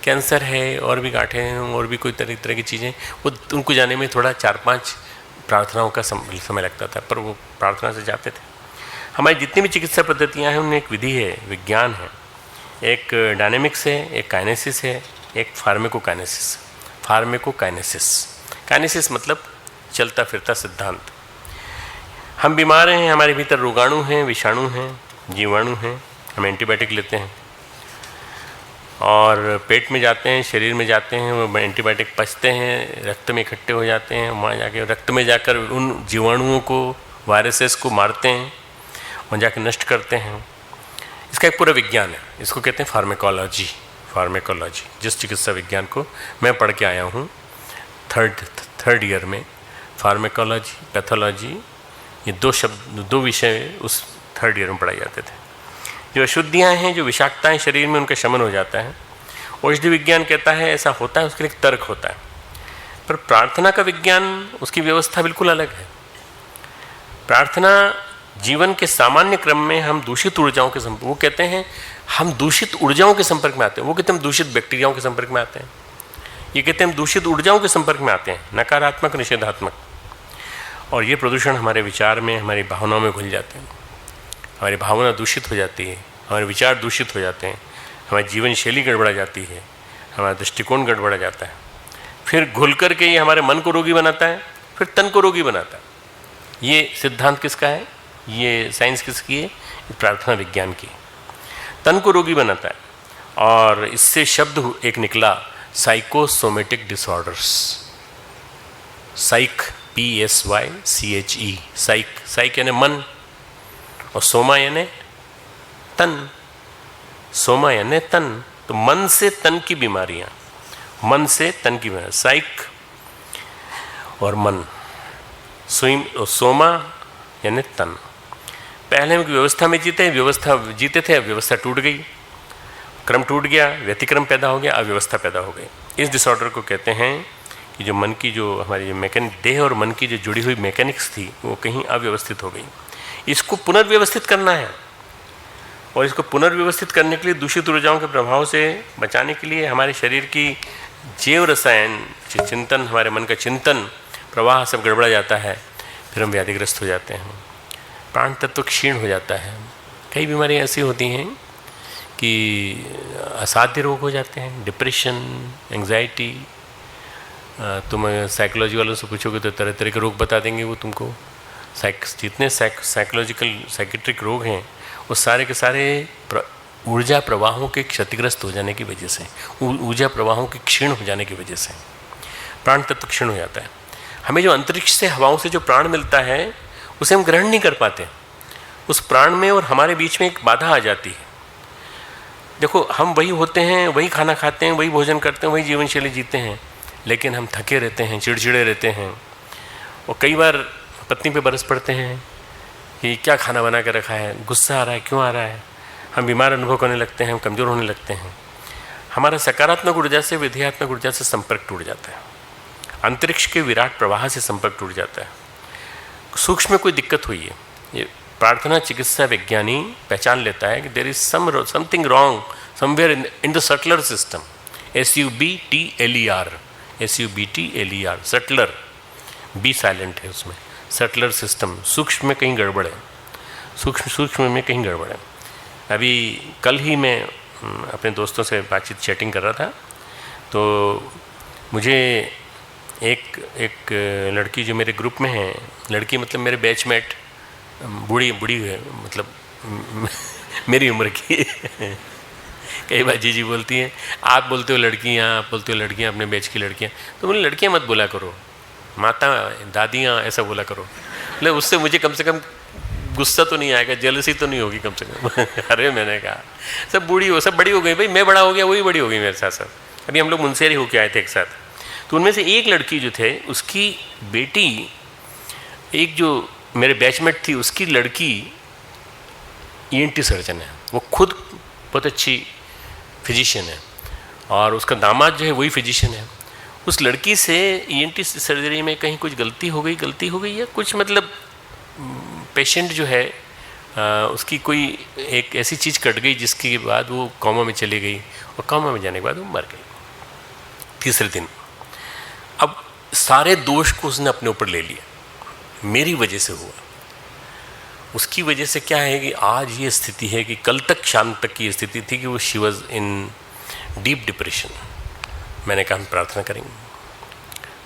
कैंसर है और भी गांठें हैं और भी कोई तरह तरह की चीज़ें, वो उनको जाने में थोड़ा 4-5 प्रार्थनाओं का समय लगता था, पर वो प्रार्थना से जाते थे। हमारी जितनी भी चिकित्सा पद्धतियाँ हैं उनमें एक विधि है, विज्ञान है, एक डायनेमिक्स है, एक काइनेसिस है, एक फार्मेकोकाइनेसिस। काइनेसिस मतलब चलता फिरता सिद्धांत। हम बीमार हैं, हमारे भीतर रोगाणु हैं, विषाणु हैं, जीवाणु हैं, हम एंटीबायोटिक लेते हैं और पेट में जाते हैं, शरीर में जाते हैं, वो एंटीबायोटिक पचते हैं, रक्त में इकट्ठे हो जाते हैं, वहाँ जाके रक्त में जाकर उन जीवाणुओं को, वायरसेस को मारते हैं और जाके नष्ट करते हैं। इसका एक पूरा विज्ञान है, इसको कहते हैं फार्मेकोलॉजी। जिस चिकित्सा विज्ञान को मैं पढ़ के आया हूँ थर्ड ईयर में, फार्मेकोलॉजी, पैथोलॉजी, ये दो विषय उस थर्ड ईयर में पढ़ाए जाते थे। जो अशुद्धियाँ हैं, जो विषाक्तताएँ शरीर में, उनका शमन हो जाता है। औषधि विज्ञान कहता है ऐसा होता है, उसके लिए एक तर्क होता है। पर प्रार्थना का विज्ञान, उसकी व्यवस्था बिल्कुल अलग है। प्रार्थना जीवन के सामान्य क्रम में हम दूषित ऊर्जाओं के संपर्क, वो कहते हैं हम दूषित ऊर्जाओं के संपर्क में आते हैं, वो कहते हैं हम दूषित बैक्टीरियाओं के संपर्क में आते हैं, ये कहते हैं हम दूषित ऊर्जाओं के संपर्क में आते हैं, नकारात्मक, निषेधात्मक। और ये प्रदूषण हमारे विचार में, हमारी भावनाओं में घुल जाते हैं, हमारी भावना दूषित हो जाती है, हमारे विचार दूषित हो जाते हैं, हमारी जीवन शैली गड़बड़ा जाती है, हमारा दृष्टिकोण गड़बड़ा जाता है। फिर घुल करके ये हमारे मन को रोगी बनाता है, फिर तन को रोगी बनाता है। ये सिद्धांत किसका है? ये साइंस किसकी है? प्रार्थना विज्ञान की। तन को रोगी बनाता है और इससे शब्द एक निकला, साइकोसोमेटिक डिसऑर्डर्स। साइक, PSYCHE, साइक यानी मन, और सोमा यानी तन। सोमा यानी तन, तो मन से तन की बीमारियां, मन से तन की बीमारियां, साइक और मन। सोमा यानी तन। पहले हम व्यवस्था में जीते थे, अब व्यवस्था टूट गई, क्रम टूट गया, व्यतिक्रम पैदा हो गया, अव्यवस्था पैदा हो गई। इस डिसऑर्डर को कहते हैं कि जो मन की, जो हमारी जो देह और मन की जो जुड़ी हुई मैकेनिक्स थी, वो कहीं अव्यवस्थित हो गई। इसको पुनर्व्यवस्थित करना है, और इसको पुनर्व्यवस्थित करने के लिए दूषित ऊर्जाओं के प्रभाव से बचाने के लिए हमारे शरीर की जैव रसायन, चिंतन, हमारे मन का चिंतन प्रवाह सब गड़बड़ा जाता है, फिर हम व्याधिग्रस्त हो जाते हैं, प्राण तत्व क्षीण हो जाता है। कई बीमारियां ऐसी होती हैं कि असाध्य रोग हो जाते हैं, डिप्रेशन, एंग्जाइटी। तुम साइकोलॉजी वालों से पूछोगे तो तरह तरह के रोग बता देंगे वो तुमको। जितने साइकेट्रिक रोग हैं वो सारे के सारे ऊर्जा प्रवाहों के क्षतिग्रस्त हो जाने की वजह से, ऊर्जा प्रवाहों के क्षीण हो जाने की वजह से प्राण तत्व क्षीण हो जाता है। हमें जो अंतरिक्ष से, हवाओं से जो प्राण मिलता है, उसे हम ग्रहण नहीं कर पाते। उस प्राण में और हमारे बीच में एक बाधा आ जाती है। देखो, हम वही होते हैं, वही खाना खाते हैं, वही भोजन करते हैं, वही जीवन शैली जीते हैं, लेकिन हम थके रहते हैं, चिड़चिड़े रहते हैं, और कई बार पत्नी पे बरस पड़ते हैं कि क्या खाना बना के रखा है, गुस्सा आ रहा है, क्यों आ रहा है। हम बीमार अनुभव करने लगते हैं, हम कमज़ोर होने लगते हैं। हमारा सकारात्मक ऊर्जा से विधेयात्मक ऊर्जा से संपर्क टूट जाता है, अंतरिक्ष के विराट प्रवाह से संपर्क टूट जाता है। सूक्ष्म में कोई दिक्कत हुई है, ये प्रार्थना चिकित्सा विज्ञानी पहचान लेता है कि there is something wrong somewhere in the subtler system. SUBTLER, subtler, B silent है उसमें, सटलर सिस्टम, सूक्ष्म में कहीं गड़बड़ है, सूक्ष्म में कहीं गड़बड़ है। अभी कल ही मैं अपने दोस्तों से बातचीत, चैटिंग कर रहा था, तो मुझे एक लड़की जो मेरे ग्रुप में है, लड़की मतलब मेरे बैचमेट, बूढ़ी है, मतलब मेरी उम्र की कई बार जी बोलती हैं, आप बोलते हो लड़कियाँ, आप बोलते हो लड़कियाँ, अपने बैच की लड़कियाँ, तो बोले लड़कियाँ मत बोला करो, माता दादियाँ ऐसा बोला करो। मतलब उससे मुझे कम से कम गुस्सा तो नहीं आएगा, जेलसी तो नहीं होगी कम से कम। अरे मैंने कहा सब बड़ी हो गई भाई, मैं बड़ा हो गया, वही बड़ी हो गई मेरे साथ साथ। अभी हम लोग मुनसेरी होके आए थे एक साथ, तो उनमें से एक लड़की जो थे, उसकी बेटी, एक जो मेरे बैचमेट थी, उसकी लड़की ENT सर्जन है, वो खुद बहुत अच्छी फिजिशियन है, और उसका दामाद जो है वही फिजिशियन है। उस लड़की से ENT सर्जरी में कहीं कुछ गलती हो गई या कुछ, मतलब पेशेंट जो है उसकी कोई एक ऐसी चीज़ कट गई जिसके बाद वो कोमा में चली गई, और कोमा में जाने के बाद वो मर गई। तीसरे दिन अब सारे दोष को उसने अपने ऊपर ले लिया, मेरी वजह से हुआ। उसकी वजह से क्या है कि आज ये स्थिति है कि कल तक शाम तक की स्थिति थी कि वो she was in deep depression. मैंने कहा हम प्रार्थना करेंगे।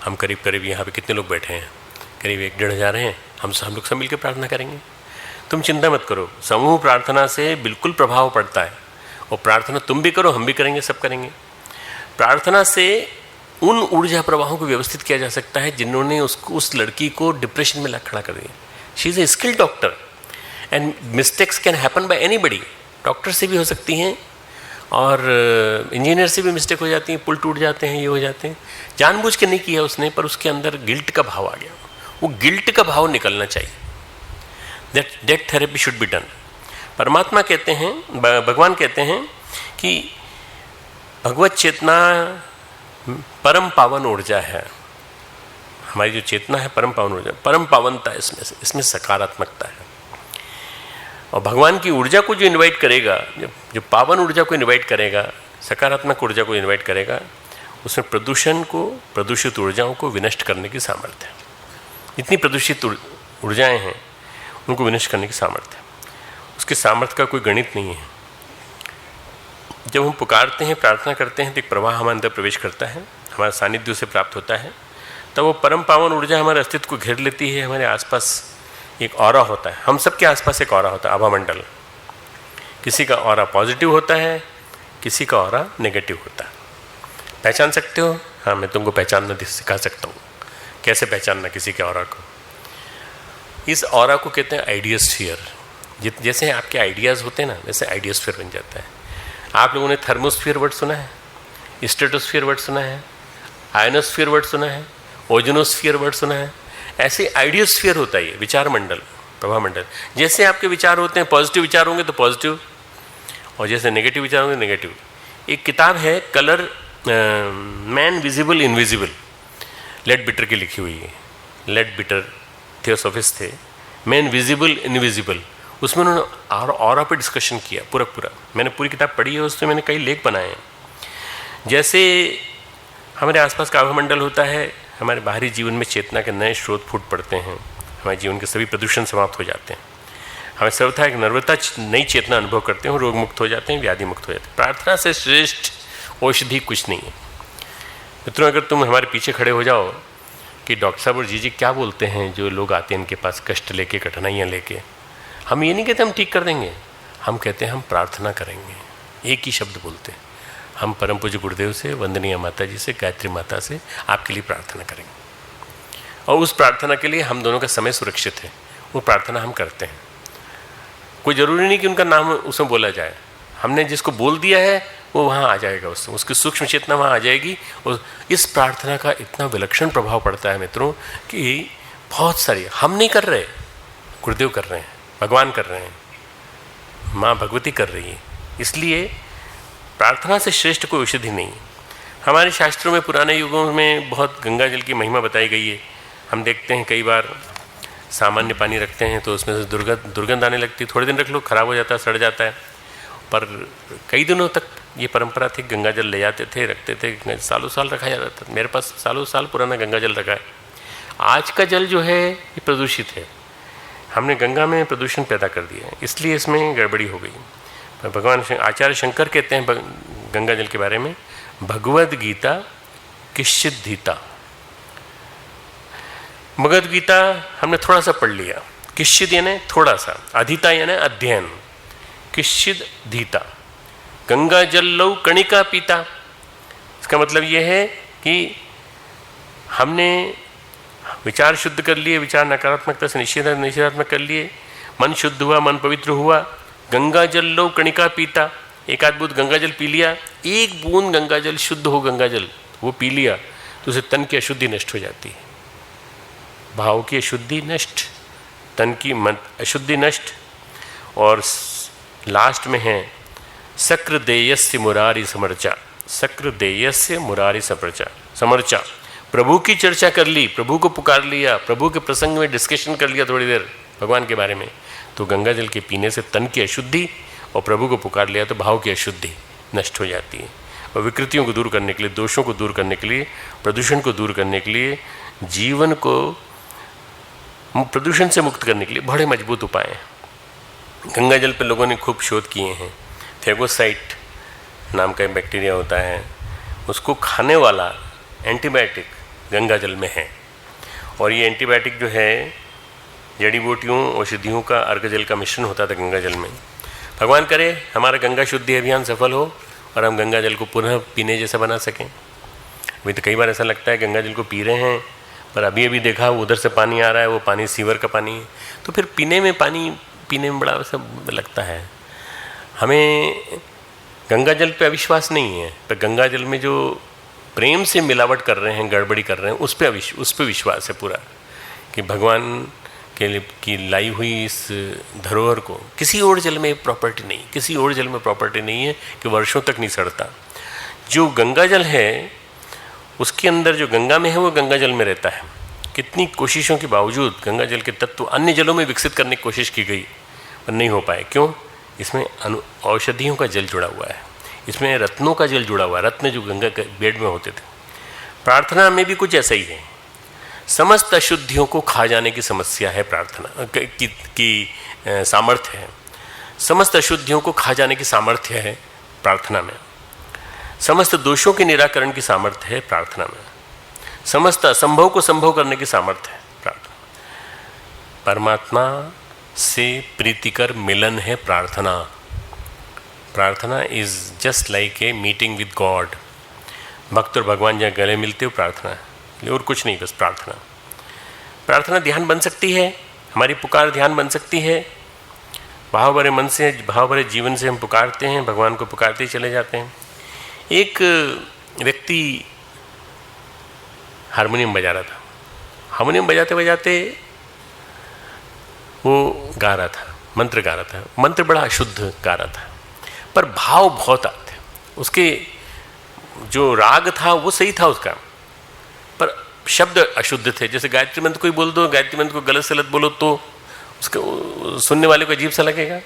हम करीब करीब यहाँ पे कितने लोग बैठे हैं, करीब 1-1.5 हैं। हम लोग सब मिलकर प्रार्थना करेंगे। तुम चिंता मत करो, समूह प्रार्थना से बिल्कुल प्रभाव पड़ता है। और प्रार्थना तुम भी करो, हम भी करेंगे, सब करेंगे। प्रार्थना से उन ऊर्जा प्रवाहों को व्यवस्थित किया जा सकता है जिन्होंने उस लड़की को डिप्रेशन में खड़ा कर दिया। She is a skilled doctor and mistakes can happen by anybody. Doctor से भी हो सकती हैं और इंजीनियर से भी मिस्टेक हो जाती है, पुल टूट जाते हैं, ये हो जाते हैं। जानबूझ के नहीं किया उसने, पर उसके अंदर गिल्ट का भाव आ गया। वो गिल्ट का भाव निकलना चाहिए। That therapy should be done. परमात्मा कहते हैं, भगवान कहते हैं कि भगवत चेतना परम पावन ऊर्जा है। हमारी जो चेतना है परम पावन ऊर्जा, परम पावनता इसमें सकारात्मकता है। और भगवान की ऊर्जा को जो इनवाइट करेगा, जो पावन ऊर्जा को इनवाइट करेगा, सकारात्मक ऊर्जा को इनवाइट करेगा, उसमें प्रदूषित ऊर्जाओं को विनष्ट करने की सामर्थ्य है। जितनी प्रदूषित ऊर्जाएं हैं उनको विनष्ट करने की सामर्थ्य है। उसके सामर्थ्य का कोई गणित नहीं है। जब हम पुकारते हैं, प्रार्थना करते हैं, तो एक प्रवाह हमारे अंदर प्रवेश करता है, हमारा सानिध्य से प्राप्त होता है। तब वो परम पावन ऊर्जा हमारे अस्तित्व को घेर लेती है। हमारे आसपास एक ऑरा होता है, हम सबके आसपास एक ऑरा होता है, आभा मंडल। किसी का ऑरा पॉजिटिव होता है, किसी का ऑरा नेगेटिव होता है। पहचान सकते हो? हाँ, मैं तुमको पहचानना सिखा सकता हूँ, कैसे पहचानना किसी के ऑरा को। इस ऑरा को कहते हैं आइडियोस्फीयर। जैसे आपके आइडियाज़ होते हैं ना, वैसे आइडियोस्फीयर बन जाता है। आप लोगों ने थर्मोस्फीयर वर्ड सुना है, स्ट्रेटोस्फीयर वर्ड सुना है, आयनोस्फीयर वर्ड सुना है, ओजोनोस्फीयर वर्ड सुना है। ऐसे आइडियोस्फीयर होता है, विचार मंडल, प्रभा मंडल। जैसे आपके विचार होते हैं, पॉजिटिव विचार होंगे तो पॉजिटिव, और जैसे नेगेटिव विचार होंगे नेगेटिव। एक किताब है colour man visible invisible, Leadbeater की लिखी हुई है। लेड बिटर थियोसॉफिस्ट थे, मैन विजिबल इनविजिबल। उसमें उन्होंने ऑरा पे डिस्कशन किया पूरा। मैंने पूरी किताब पढ़ी है, उसमें मैंने कई लेख बनाए हैं। जैसे हमारे आसपास का आभामंडल होता है, हमारे बाहरी जीवन में चेतना के नए स्रोत फूट पड़ते हैं। हमारे जीवन के सभी प्रदूषण समाप्त हो जाते हैं। हमें सर्वथा एक नर्वता नई चेतना अनुभव करते हैं, रोग मुक्त हो जाते हैं, व्याधि मुक्त हो जाते हैं। प्रार्थना से श्रेष्ठ औषधि कुछ नहीं है। मित्रों, अगर तुम हमारे पीछे खड़े हो जाओ कि डॉक्टर साहब और जी क्या बोलते हैं जो लोग आते हैं इनके पास कष्ट लेके, कठिनाइयाँ लेके, हम ये नहीं कहते हम ठीक कर देंगे, हम कहते हैं हम प्रार्थना करेंगे। एक ही शब्द बोलते हैं, हम परम पूज्य गुरुदेव से, वंदनीय माता जी से, गायत्री माता से आपके लिए प्रार्थना करेंगे। और उस प्रार्थना के लिए हम दोनों का समय सुरक्षित है, वो प्रार्थना हम करते हैं। कोई ज़रूरी नहीं कि उनका नाम उसमें बोला जाए, हमने जिसको बोल दिया है वो वहाँ आ जाएगा, उसकी सूक्ष्म चेतना वहाँ आ जाएगी। और इस प्रार्थना का इतना विलक्षण प्रभाव पड़ता है मित्रों कि बहुत सारी, हम नहीं कर रहे, गुरुदेव कर रहे हैं, भगवान कर रहे हैं, माँ भगवती कर रही है। इसलिए प्रार्थना से श्रेष्ठ कोई औषधि नहीं। हमारे शास्त्रों में पुराने युगों में बहुत गंगा जल की महिमा बताई गई है। हम देखते हैं कई बार सामान्य पानी रखते हैं तो उसमें से दुर्गंध आने लगती है। थोड़े दिन रख लो, खराब हो जाता है, सड़ जाता है। पर कई दिनों तक ये परंपरा थी, गंगा जल ले जाते थे, रखते थे, सालों साल रखा जाता था। मेरे पास सालों साल पुराना गंगा जल रखा है। आज का जल जो है ये प्रदूषित है, हमने गंगा में प्रदूषण पैदा कर दिया है, इसलिए इसमें गड़बड़ी हो गई। भगवान आचार्य शंकर कहते हैं गंगा जल के बारे में, भगवद गीता किश्चित धीता। भगवद गीता हमने थोड़ा सा पढ़ लिया, किश्चित यानी थोड़ा सा, अधीता यानी अध्ययन, किश्चित धीता। गंगा जल लौ कणिका पीता, इसका मतलब यह है कि हमने विचार शुद्ध कर लिए, विचार नकारात्मकता से निषेधात्मक कर लिए, मन शुद्ध हुआ, मन पवित्र हुआ। गंगा जल लो कणिका पीता, एक आध बूंद गंगा जल पी लिया, एक बूंद गंगा जल शुद्ध हो, गंगा जल वो पी लिया तो उसे तन की अशुद्धि नष्ट हो जाती है। भाव की अशुद्धि नष्ट, तन की मन अशुद्धि नष्ट। और लास्ट में है सक्र देयस्य मुरारी समर्चा, सक्र देयस्य मुरारी समर्चा। प्रभु की चर्चा कर ली, प्रभु को पुकार लिया, प्रभु के प्रसंग में डिस्कशन कर लिया थोड़ी देर भगवान के बारे में, तो गंगा जल के पीने से तन की अशुद्धि, और प्रभु को पुकार लिया तो भाव की अशुद्धि नष्ट हो जाती है। और विकृतियों को दूर करने के लिए, दोषों को दूर करने के लिए, प्रदूषण को दूर करने के लिए, जीवन को प्रदूषण से मुक्त करने के लिए बड़े मजबूत उपाय हैं। गंगा जल पर लोगों ने खूब शोध किए हैं। थेगोसाइट नाम का बैक्टीरिया होता है, उसको खाने वाला एंटीबायोटिक गंगा जल में है। और ये एंटीबायोटिक जो है जड़ी बूटियों औषधियों का अर्घ जल का मिश्रण होता था गंगा जल में। भगवान करे हमारा गंगा शुद्धि अभियान सफल हो और हम गंगा जल को पुनः पीने जैसा बना सकें। अभी तो कई बार ऐसा लगता है गंगा जल को पी रहे हैं, पर अभी अभी देखा उधर से पानी आ रहा है, वो पानी सीवर का पानी है, तो फिर पानी पीने में बड़ा सब लगता है। हमें गंगा जल पे अविश्वास नहीं है, पर गंगा जल में जो प्रेम से मिलावट कर रहे हैं, गड़बड़ी कर रहे हैं, उस पर विश्वास है पूरा कि भगवान के लिए की लाई हुई इस धरोहर को किसी और जल में प्रॉपर्टी नहीं, किसी और जल में प्रॉपर्टी नहीं है कि वर्षों तक नहीं सड़ता। जो गंगा जल है उसके अंदर जो गंगा में है वो गंगा जल में रहता है। कितनी कोशिशों के बावजूद गंगा जल के तत्व अन्य जलों में विकसित करने की कोशिश की गई पर नहीं हो पाए। क्यों? इसमें औषधियों का जल जुड़ा हुआ है, इसमें रत्नों का जल जुड़ा हुआ है, रत्न जो गंगा के बेड में होते थे। प्रार्थना में भी कुछ ऐसा ही है। समस्त अशुद्धियों को खा जाने की समस्या है प्रार्थना की सामर्थ्य है। समस्त अशुद्धियों को खा जाने की सामर्थ्य है प्रार्थना में। समस्त दोषों के निराकरण की सामर्थ्य है प्रार्थना में। समस्त असंभव को संभव करने की सामर्थ्य है प्रार्थना। परमात्मा से प्रीतिकर मिलन है प्रार्थना। प्रार्थना is just like a meeting with God. भक्त और भगवान जहाँ गले मिलते हो प्रार्थना है, और कुछ नहीं, बस प्रार्थना। प्रार्थना ध्यान बन सकती है, हमारी पुकार ध्यान बन सकती है। भाव भरे मन से, भाव भरे जीवन से हम पुकारते हैं, भगवान को पुकारते ही चले जाते हैं। एक व्यक्ति हारमोनियम बजा रहा था। हारमोनियम बजाते बजाते वो गा रहा था, मंत्र गा रहा था। मंत्र बड़ा अशुद्ध गा रहा था, पर भाव बहुत आते। उसके जो राग था वो सही था उसका, पर शब्द अशुद्ध थे। जैसे गायत्री मंत्र कोई बोल दो, गायत्री मंत्र को गलत सलत बोलो तो उसके सुनने वाले को अजीब सा लगेगा,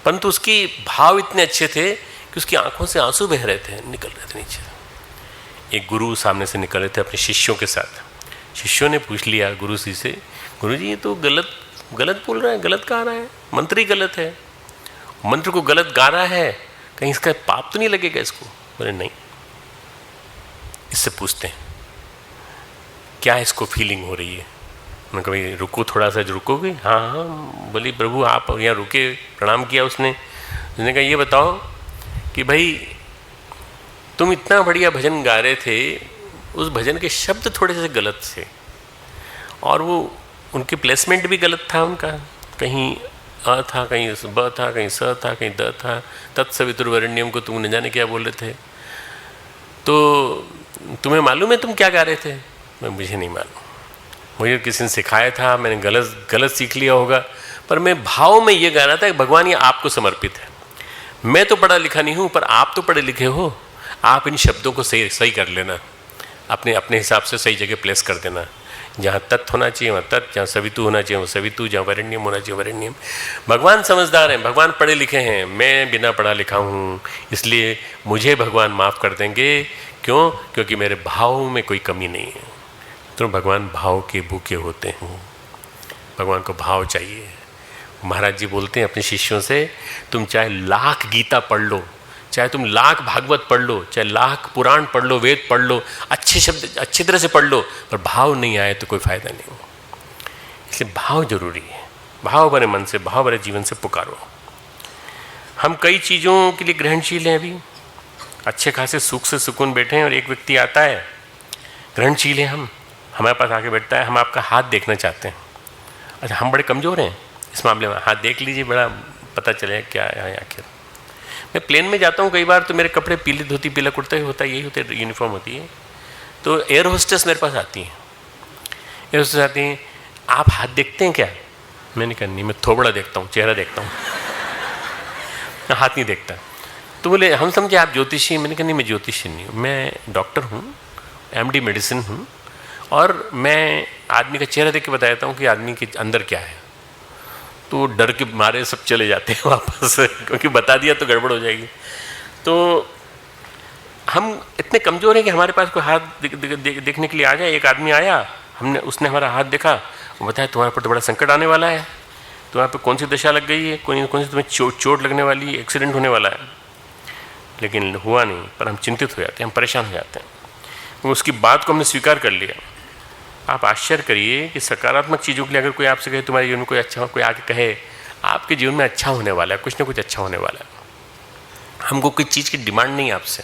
परंतु उसकी भाव इतने अच्छे थे कि उसकी आंखों से आंसू बह रहे थे, निकल रहे थे नीचे। एक गुरु सामने से निकल रहे थे अपने शिष्यों के साथ। शिष्यों ने पूछ लिया गुरु जी से, गुरु जी ये तो गलत बोल रहा है, गलत गा रहा है, मंत्र ही गलत है, मंत्र को गलत गा रहा है, कहीं इसका पाप तो नहीं लगेगा इसको? बोले नहीं। इससे पूछते हैं क्या इसको फीलिंग हो रही है। मैं कहा भाई रुको, थोड़ा सा रुकोगे? हाँ हाँ। बोली प्रभु आप यहाँ रुके, प्रणाम किया उसने कहा ये बताओ कि भाई तुम इतना बढ़िया भजन गा रहे थे, उस भजन के शब्द थोड़े से गलत थे और वो उनकी प्लेसमेंट भी गलत था उनका। कहीं अ था, कहीं ब था, कहीं स था, कहीं द था। तत्सवितुर्वरेण्यम को तुम न जाने क्या बोल रहे थे। तो तुम्हें मालूम है तुम क्या गा रहे थे? मुझे नहीं मालूम, मुझे किसी ने सिखाया था, मैंने गलत सीख लिया होगा, पर मैं भाव में ये गा रहा था कि भगवान ये आपको समर्पित है। मैं तो पढ़ा लिखा नहीं हूँ, पर आप तो पढ़े लिखे हो, आप इन शब्दों को सही कर लेना, अपने हिसाब से सही जगह प्लेस कर देना। जहाँ तत् होना चाहिए वहाँ तत्, जहाँ सवितु होना चाहिए वो सवितु, जहाँ वरेण्यम होना चाहिए वरेण्यम। भगवान समझदार हैं, भगवान पढ़े लिखे हैं, मैं बिना पढ़ा लिखा हूँ, इसलिए मुझे भगवान माफ़ कर देंगे। क्यों? क्योंकि मेरे भाव में कोई कमी नहीं है। तो भगवान भाव के भूखे होते हैं, भगवान को भाव चाहिए। महाराज जी बोलते हैं अपने शिष्यों से, तुम चाहे लाख गीता पढ़ लो, चाहे तुम लाख भागवत पढ़ लो, चाहे लाख पुराण पढ़ लो, वेद पढ़ लो, अच्छे शब्द अच्छी तरह से पढ़ लो, पर भाव नहीं आए तो कोई फायदा नहीं हो। इसलिए भाव जरूरी है। भाव भरे मन से, भाव भरे जीवन से पुकारो। हम कई चीज़ों के लिए ग्रहणशील हैं, अभी अच्छे खासे सुख से सुकून बैठे हैं और एक व्यक्ति आता है, ग्रहणशील है, हम हमारे पास आके बैठता है, हम आपका हाथ देखना चाहते हैं। अच्छा हम बड़े कमज़ोर हैं इस मामले में, हाथ देख लीजिए, बड़ा पता चले क्या है आखिर। मैं प्लेन में जाता हूँ कई बार, तो मेरे कपड़े पीली धोती पीला कुर्ता ही होता है, यही होता है, यूनिफॉर्म होती है। तो एयर होस्टेस मेरे पास आती हैं, एयर होस्टेस आती हैं, आप हाथ देखते हैं क्या? मैंने कहा नहीं, मैं थोबड़ा देखता हूँ, चेहरा देखता हूँ, हाथ नहीं देखता। तो बोले हम समझे आप ज्योतिषी। मैंने कहा नहीं, मैं ज्योतिषी नहीं हूँ, मैं डॉक्टर हूँ, MD मेडिसिन हूँ, और मैं आदमी का चेहरा देख के बताता हूँ कि आदमी के अंदर क्या है। तो डर के मारे सब चले जाते हैं वापस, क्योंकि बता दिया तो गड़बड़ हो जाएगी। तो हम इतने कमज़ोर हैं कि हमारे पास कोई हाथ देखने के लिए आ जाए। एक आदमी आया, उसने हमारा हाथ देखा, वो बताया तुम्हारे पर तो बड़ा संकट आने वाला है, तुम्हारे पर कौन सी दशा लग गई है, कौन सी तुम्हें चोट लगने वाली है, एक्सीडेंट होने वाला है। लेकिन हुआ नहीं, पर हम चिंतित हो जाते हैं, हम परेशान हो जाते हैं। उसकी बात को हमने स्वीकार कर लिया। आप आश्चर्य करिए कि सकारात्मक चीज़ों के लिए अगर कोई आपसे कहे तुम्हारे जीवन में कोई अच्छा, कोई आके कहे आपके जीवन में अच्छा होने वाला है, कुछ ना कुछ अच्छा होने वाला है। हमको कोई चीज़ की डिमांड नहीं है आपसे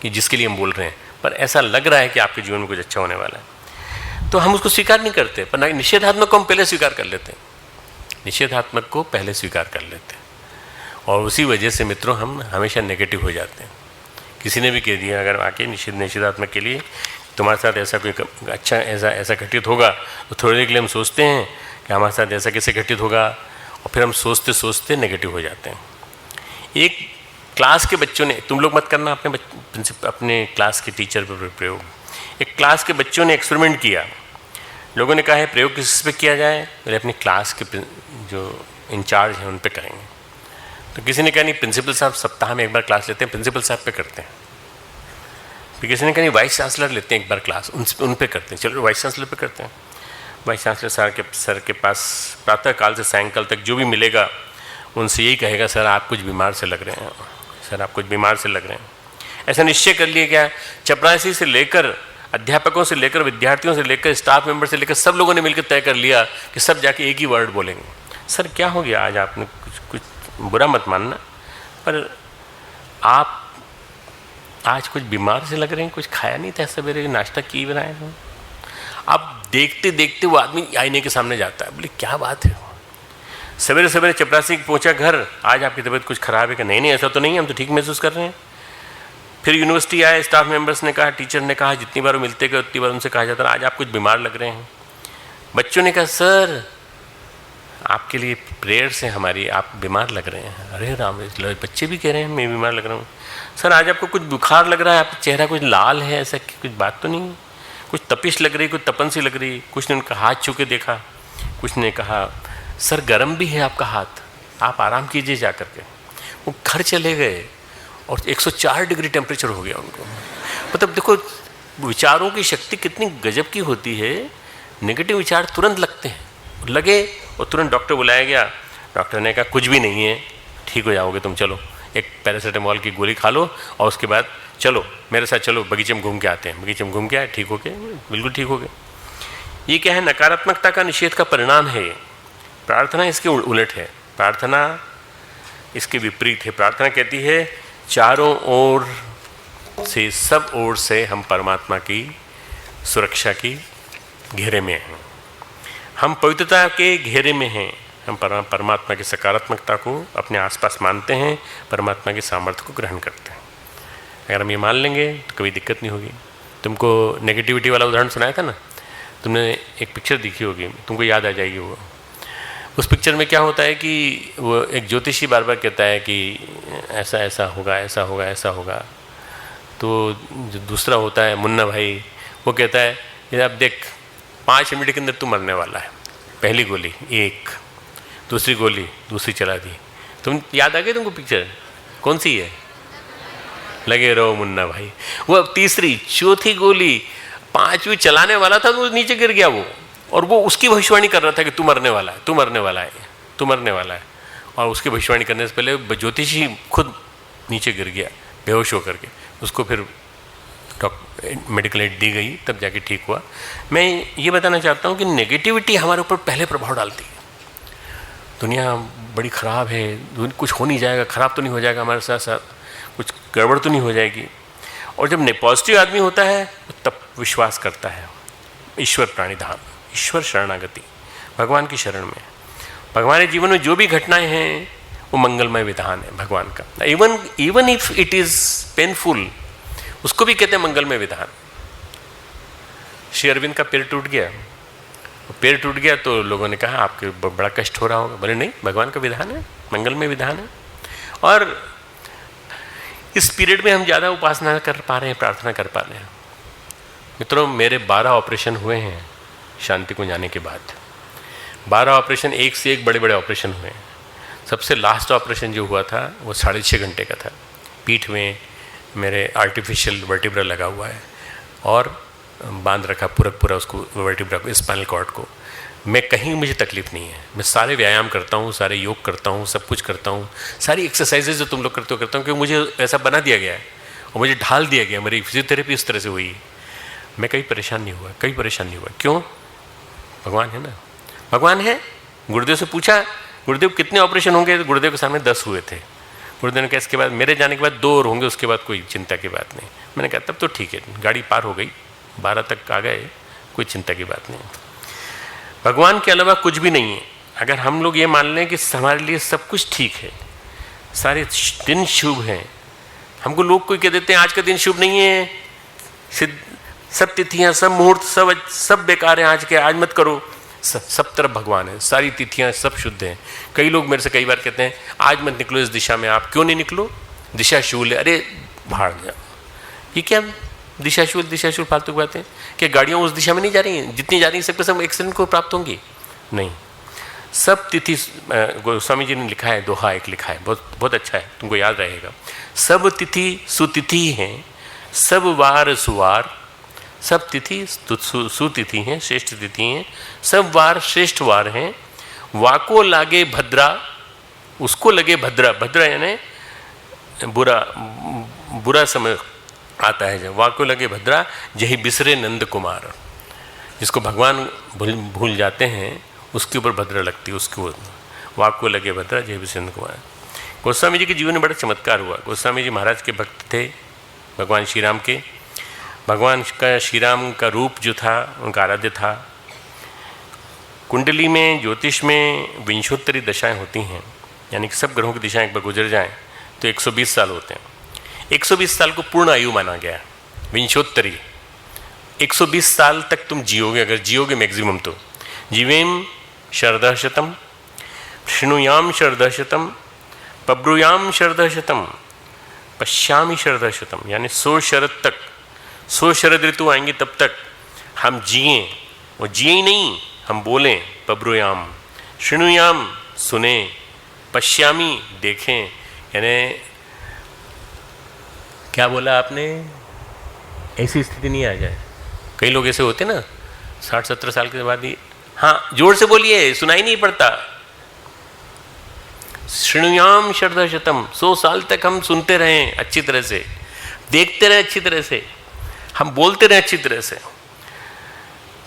कि जिसके लिए हम बोल रहे हैं, पर ऐसा लग रहा है कि आपके जीवन में कुछ अच्छा होने वाला है, तो हम उसको स्वीकार नहीं करते। पर निषेधात्मक को हम पहले स्वीकार कर लेते हैं, निषेधात्मक को पहले स्वीकार कर लेते हैं, और उसी वजह से मित्रों हम हमेशा नेगेटिव हो जाते हैं। किसी ने भी कह दिया अगर आके निषेधात्मक के लिए तुम्हारे साथ ऐसा कोई अच्छा ऐसा घटित होगा, तो थोड़ी देर के लिए हम सोचते हैं कि हमारे साथ ऐसा कैसे घटित होगा, और फिर हम सोचते सोचते नेगेटिव हो जाते हैं। एक क्लास के बच्चों ने, तुम लोग मत करना अपने क्लास के टीचर पर प्रयोग, एक क्लास के बच्चों ने एक्सपेरिमेंट किया। लोगों ने कहा है प्रयोग किस पे किया जाए, बोले अपनी क्लास के जो इंचार्ज हैं उन पे करेंगे। तो किसी ने कहा नहीं प्रिंसिपल साहब सप्ताह में एक बार क्लास लेते हैं, प्रिंसिपल साहब पे करते हैं। फिर किसी ने कहा नहीं वाइस चांसलर लेते हैं एक बार क्लास, उन पे करते हैं, चलो वाइस चांसलर पे करते हैं। वाइस चांसलर सर के पास प्रातःकाल से सायंकाल तक जो भी मिलेगा उनसे यही कहेगा सर आप कुछ बीमार से लग रहे हैं, सर आप कुछ बीमार से लग रहे हैं। ऐसा निश्चय कर लिया क्या, चपरासी से लेकर अध्यापकों से लेकर विद्यार्थियों से लेकर स्टाफ मेंबर से लेकर सब लोगों ने मिलकर तय कर लिया कि सब जाके एक ही वर्ड बोलेंगे, सर क्या हो गया आज आपने, कुछ बुरा मत मानना, पर आप आज कुछ बीमार से लग रहे हैं, कुछ खाया नहीं था सवेरे, नाश्ता की बनाया था। अब देखते देखते वो आदमी आईने के सामने जाता है, बोले क्या बात है, सवेरे सवेरे चपरासी पहुंचा घर, आज आपकी तबीयत कुछ खराब है कि नहीं ऐसा तो नहीं है, हम तो ठीक महसूस कर रहे हैं। फिर यूनिवर्सिटी आए, स्टाफ मेंबर्स ने कहा, टीचर ने कहा, जितनी बार मिलते गए उतनी बार उनसे कहा जाता है आज आप कुछ बीमार लग रहे हैं। बच्चों ने कहा सर आपके लिए प्रेयर से हमारी, आप बीमार लग रहे हैं। अरे राम, बच्चे भी कह रहे हैं मैं बीमार लग रहा हूँ। सर आज आपको कुछ बुखार लग रहा है, आपका चेहरा कुछ लाल है, ऐसा कुछ बात तो नहीं, कुछ तपिश लग रही, कुछ तपन सी लग रही। कुछ ने उनका हाथ छू के देखा, कुछ ने कहा सर गर्म भी है आपका हाथ, आप आराम कीजिए जा कर के। वो घर चले गए और 104 डिग्री टेम्परेचर हो गया उनको। मतलब देखो विचारों की शक्ति कितनी गजब की होती है, नेगेटिव विचार तुरंत लगते हैं, लगे और तुरंत डॉक्टर बुलाया गया। डॉक्टर ने कहा कुछ भी नहीं है, ठीक हो जाओगे तुम, चलो एक पैरासीटामॉल की गोली खा लो और उसके बाद चलो मेरे साथ चलो बगीचे में घूम के आते हैं। बगीचे में घूम के आए, ठीक हो गए, बिल्कुल ठीक हो गए। ये क्या है, नकारात्मकता का निषेध का परिणाम है। प्रार्थना इसके उलट है, प्रार्थना इसके विपरीत है। प्रार्थना कहती है चारों ओर से, सब ओर से हम परमात्मा की सुरक्षा की घेरे में हैं, हम पवित्रता के घेरे में हैं, हम परमात्मा की सकारात्मकता को अपने आसपास मानते हैं, परमात्मा के सामर्थ्य को ग्रहण करते हैं। अगर हम ये मान लेंगे तो कभी दिक्कत नहीं होगी। तुमको नेगेटिविटी वाला उदाहरण सुनाया था ना, तुमने एक पिक्चर देखी होगी, तुमको याद आ जाएगी वो। उस पिक्चर में क्या होता है कि वो एक ज्योतिषी बार बार कहता है कि ऐसा ऐसा होगा, ऐसा होगा, ऐसा होगा। तो जो दूसरा होता है मुन्ना भाई, वो कहता है ये अब देख 5 मिनट के अंदर तू मरने वाला है, पहली गोली एक, दूसरी गोली दूसरी चला दी। तुम याद आ गई तुमको पिक्चर, कौन सी है, लगे रहो मुन्ना भाई। वो अब तीसरी चौथी गोली 5वीं चलाने वाला था तो नीचे गिर गया वो, और वो उसकी भविष्यवाणी कर रहा था कि तू मरने वाला है, तू मरने वाला है, तू मरने वाला है। और उसकी भविष्यवाणी करने से पहले ज्योतिषी खुद नीचे गिर गया बेहोश होकर के। उसको फिर मेडिकल एड दी गई, तब जाके ठीक हुआ। मैं ये बताना चाहता हूँ कि नेगेटिविटी हमारे ऊपर पहले प्रभाव डालती है। दुनिया बड़ी ख़राब है, कुछ हो नहीं जाएगा, ख़राब तो नहीं हो जाएगा हमारे साथ साथ, कुछ गड़बड़ तो नहीं हो जाएगी। और जब पॉजिटिव आदमी होता है तब विश्वास करता है ईश्वर प्राणिधाम, ईश्वर शरणागति, भगवान की शरण में। भगवान के जीवन में जो भी घटनाएं हैं वो मंगलमय विधान है भगवान का। Even if it is painful, उसको भी कहते हैं मंगलमय विधान। श्री अरविंद का पैर टूट गया, पैर टूट गया तो लोगों ने कहा आपके बड़ा कष्ट हो रहा होगा, बोले नहीं भगवान का विधान है, मंगलमय विधान है। और इस पीरियड में हम ज़्यादा उपासना कर पा रहे हैं, प्रार्थना कर पा रहे हैं। मित्रों मेरे 12 ऑपरेशन हुए हैं शांति कुंज आने के बाद। 12 ऑपरेशन, एक से एक बड़े बड़े ऑपरेशन हुए हैं। सबसे लास्ट ऑपरेशन जो हुआ था वो 6.5 घंटे का था। पीठ में मेरे आर्टिफिशियल वर्टिब्रा लगा हुआ है और बांध रखा पूरा उसको वर्टिब्रा को, स्पाइनल कॉर्ड को। मैं कहीं मुझे तकलीफ़ नहीं है, मैं सारे व्यायाम करता हूँ, सारे योग करता हूँ, सब कुछ करता हूँ, सारी एक्सरसाइजेज जो तुम लोग करते हो करता हूँ, क्योंकि मुझे ऐसा बना दिया गया है और मुझे ढाल दिया गया। मेरी फिजियोथेरेपी इस तरह से हुई, मैं कहीं परेशान नहीं हुआ। क्यों? भगवान है ना, भगवान है। गुरुदेव से पूछा, गुरुदेव कितने ऑपरेशन होंगे? तो गुरुदेव के सामने 10 हुए थे। गुरुदेव ने कहा इसके बाद मेरे जाने के बाद 2 और होंगे, उसके बाद कोई चिंता की बात नहीं। मैंने कहा तब तो ठीक है, गाड़ी पार हो गई, 12 तक आ गए, कोई चिंता की बात नहीं। भगवान के अलावा कुछ भी नहीं है। अगर हम लोग ये मान लें कि हमारे लिए सब कुछ ठीक है, सारे दिन शुभ हैं, हमको लोग कोई कह देते हैं आज का दिन शुभ नहीं है, सब तिथियां, सब मुहूर्त, सब बेकार हैं आज के, आज मत करो। सब तरफ भगवान है, सारी तिथियां सब शुद्ध हैं। कई लोग मेरे से कई बार कहते हैं आज मत निकलो इस दिशा में। आप क्यों नहीं निकलो? दिशा शूल है। अरे भाड़ जाओ, ये क्या दिशा शूल फालतू की बातें? क्या गाड़ियाँ उस दिशा में नहीं जा रही हैं? जितनी जा रही हैं सबके सब एक्सीडेंट को प्राप्त होंगी? नहीं। सब तिथि, गोस्वामी जी ने लिखा है, दोहा एक लिखा है, बहुत अच्छा है, तुमको याद रहेगा। सब तिथि सुतिथि हैं, सब वार सुवार, सब तिथि सुतिथि हैं, श्रेष्ठ तिथि हैं, सब वार श्रेष्ठ वार हैं। वाको लागे भद्रा, उसको लगे भद्रा यानी बुरा समय आता है जब। वाको लगे भद्रा जही बिसरे नंद कुमार, जिसको भगवान भूल जाते हैं उसके ऊपर भद्रा लगती है, उसको वाको लगे भद्रा जही बिसरे नंद कुमार। गोस्वामी जी के जीवन में बड़ा चमत्कार हुआ। गोस्वामी जी महाराज के भक्त थे, भगवान श्री राम के। भगवान का श्री राम का रूप जो था उनका आराध्य था। कुंडली में, ज्योतिष में विंशोत्तरी दशाएं होती हैं, यानी कि सब ग्रहों की दिशाएं एक बार गुजर जाएं तो 120 साल होते हैं। 120 साल को पूर्ण आयु माना गया, विंशोत्तरी। 120 साल तक तुम जियोगे, अगर जियोगे मैक्सिमम तो। जीवेम शरदः शतम, शृणुयाम शरदः शतम, पब्रुयाम शरदः शतम, पश्यामी शरदः शतम, यानी 100 शरद तक, 100 शरद ऋतु आएंगे तब तक हम जिए। वो जिए ही नहीं, हम बोलें, पब्रुयाम, शृणुयाम सुने, पश्यामी देखें, यानी क्या बोला आपने, ऐसी स्थिति नहीं आ जाए। कई लोग ऐसे होते ना 60-70 साल के बाद ही, हाँ जोर से बोलिए, सुनाई नहीं पड़ता। शृणुयाम शरदः शतम, 100 साल तक हम सुनते रहें अच्छी तरह से, देखते रहें अच्छी तरह से, हम बोलते रहें अच्छी तरह से।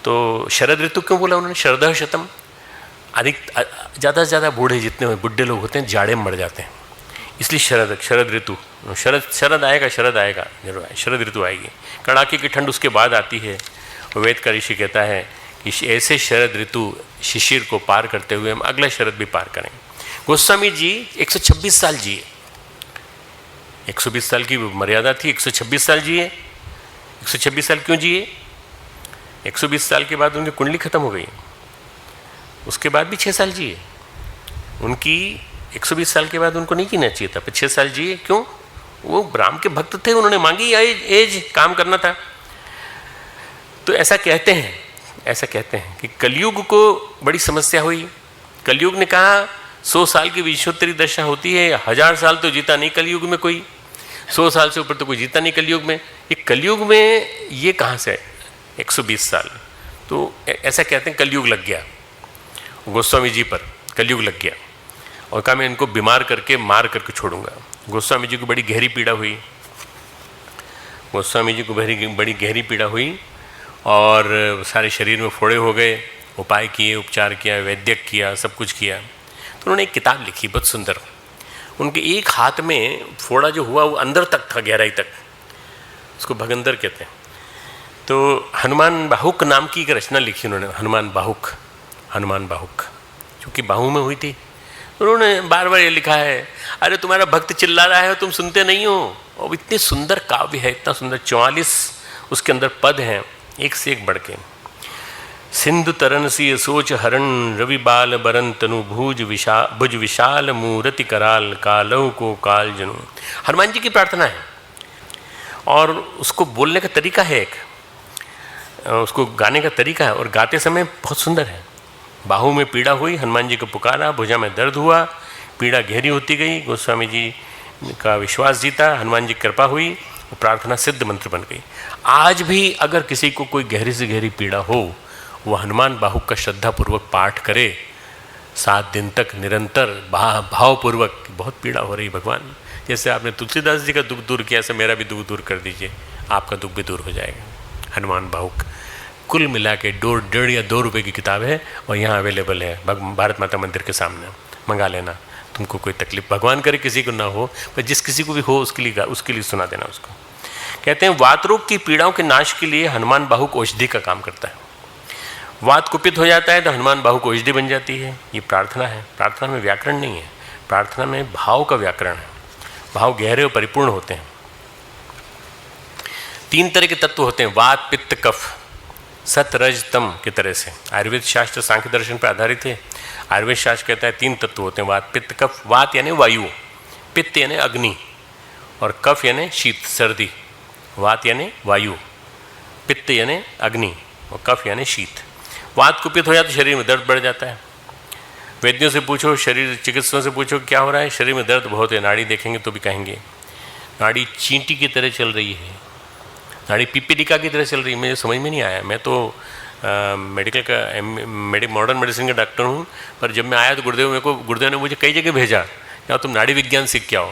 तो शरद ऋतु क्यों बोला उन्होंने? शरदः शतम। अधिक ज़्यादा से ज़्यादा बूढ़े जितने बुढ़े लोग होते हैं जाड़े में मर जाते हैं, इसलिए शरद ऋतु, शरद आएगा जरूर आए, शरद ऋतु आएगी। कड़ाके की ठंड उसके बाद आती है। वेद का ऋषि कहता है कि ऐसे शरद ऋतु शिशिर को पार करते हुए हम अगला शरद भी पार करेंगे। गोस्वामी जी 126 साल जिए, 120 साल की मर्यादा थी, 126 साल जिए। 126 साल क्यों जिए? 120 साल के बाद उनकी कुंडली खत्म हो गई, उसके बाद भी 6 साल जिए। उनकी 120 साल के बाद उनको नहीं जीना चाहिए था, 6 साल जिए। क्यों? वो राम के भक्त थे, उन्होंने मांगी एज, काम करना था। तो ऐसा कहते हैं कि कलयुग को बड़ी समस्या हुई। कलयुग ने कहा 100 साल की विंशोत्तरी दशा होती है, 1000 साल तो जीता नहीं कलयुग में कोई, 100 साल से ऊपर तो कोई जीता नहीं कलयुग में। ये कलयुग में ये कहाँ से 120 साल? तो ऐसा कहते हैं कलयुग लग गया गोस्वामी जी पर, कलयुग लग गया, और कहा मैं इनको बीमार करके मार करके छोड़ूंगा। गोस्वामी जी को बड़ी गहरी पीड़ा हुई, गोस्वामी जी को बड़ी गहरी पीड़ा हुई और सारे शरीर में फोड़े हो गए। उपाय किए, उपचार किया, वैद्यक किया, सब कुछ किया। तो उन्होंने एक किताब लिखी बहुत सुंदर। उनके एक हाथ में फोड़ा जो हुआ वो अंदर तक था, गहराई तक, उसको भगंदर कहते हैं। तो हनुमान बाहुक नाम की एक रचना लिखी उन्होंने, हनुमान बाहुक, क्योंकि बाहू में हुई थी। उन्होंने बार बार ये लिखा है, अरे तुम्हारा भक्त चिल्ला रहा है तुम सुनते नहीं हो। और इतने सुंदर काव्य है, इतना सुंदर, 44 उसके अंदर पद हैं, एक से एक बढ़ के। सिंधु तरन सी सोच हरण, रवि बाल बरन तनु, भुज विशाल मूर्ति कराल, कालव को काल जनु। हनुमान जी की प्रार्थना है और उसको बोलने का तरीका है, एक उसको गाने का तरीका है, और गाते समय बहुत सुंदर है। बाहू में पीड़ा हुई, हनुमान जी को पुकारा, भुजा में दर्द हुआ, पीड़ा गहरी होती गई, गोस्वामी जी का विश्वास जीता, हनुमान जी की कृपा हुई, वो प्रार्थना सिद्ध मंत्र बन गई। आज भी अगर किसी को कोई गहरी से गहरी पीड़ा हो, वो हनुमान बाहुक का श्रद्धापूर्वक पाठ करे 7 दिन तक निरंतर भावपूर्वक, बहुत पीड़ा हो रही भगवान, जैसे आपने तुलसीदास जी का दुख दूर किया, ऐसे मेरा भी दुख दूर कर दीजिए, आपका दुख भी दूर हो जाएगा। हनुमान बाहुक कुल मिला के 1.5 या 2 रुपये की किताब है और यहाँ अवेलेबल है भारत माता मंदिर के सामने, मंगा लेना। तुमको कोई तकलीफ, भगवान करे किसी को ना हो, पर जिस किसी को भी हो उसके लिए सुना देना उसको। कहते हैं वात रोग की पीड़ाओं के नाश के लिए हनुमान बाहुक औषधि का काम करता है। वात कुपित हो जाता है तो हनुमान बाहुक औषधि बन जाती है। ये प्रार्थना है। प्रार्थना में व्याकरण नहीं है, प्रार्थना में भाव का व्याकरण है। भाव गहरे और परिपूर्ण होते हैं। 3 तरह के तत्व होते हैं, वात पित्त कफ, सत रज तम की तरह से। आयुर्वेद शास्त्र सांख्य दर्शन पर आधारित है। आयुर्वेद शास्त्र कहता है 3 तत्व होते हैं, वात पित्त कफ। वात यानी वायु, पित्त यानी अग्नि, और कफ यानी शीत सर्दी। वात यानी वायु, पित्त यानी अग्नि, और कफ यानी शीत। वात कुपित हो जाए तो शरीर में दर्द बढ़ जाता है। वैद्यों से पूछो, शरीर चिकित्सकों से पूछो क्या हो रहा है, शरीर में दर्द बहुत है। नाड़ी देखेंगे तो भी कहेंगे नाड़ी चींटी की तरह चल रही है, नाड़ी पिपीलिका की तरह चल रही है। मुझे समझ में नहीं आया, मैं तो मेडिकल का मॉडर्न मेडिसिन का डॉक्टर हूँ, पर जब मैं आया तो गुरुदेव ने मुझे कई जगह भेजा, क्या तुम नाड़ी विज्ञान सीख के आओ।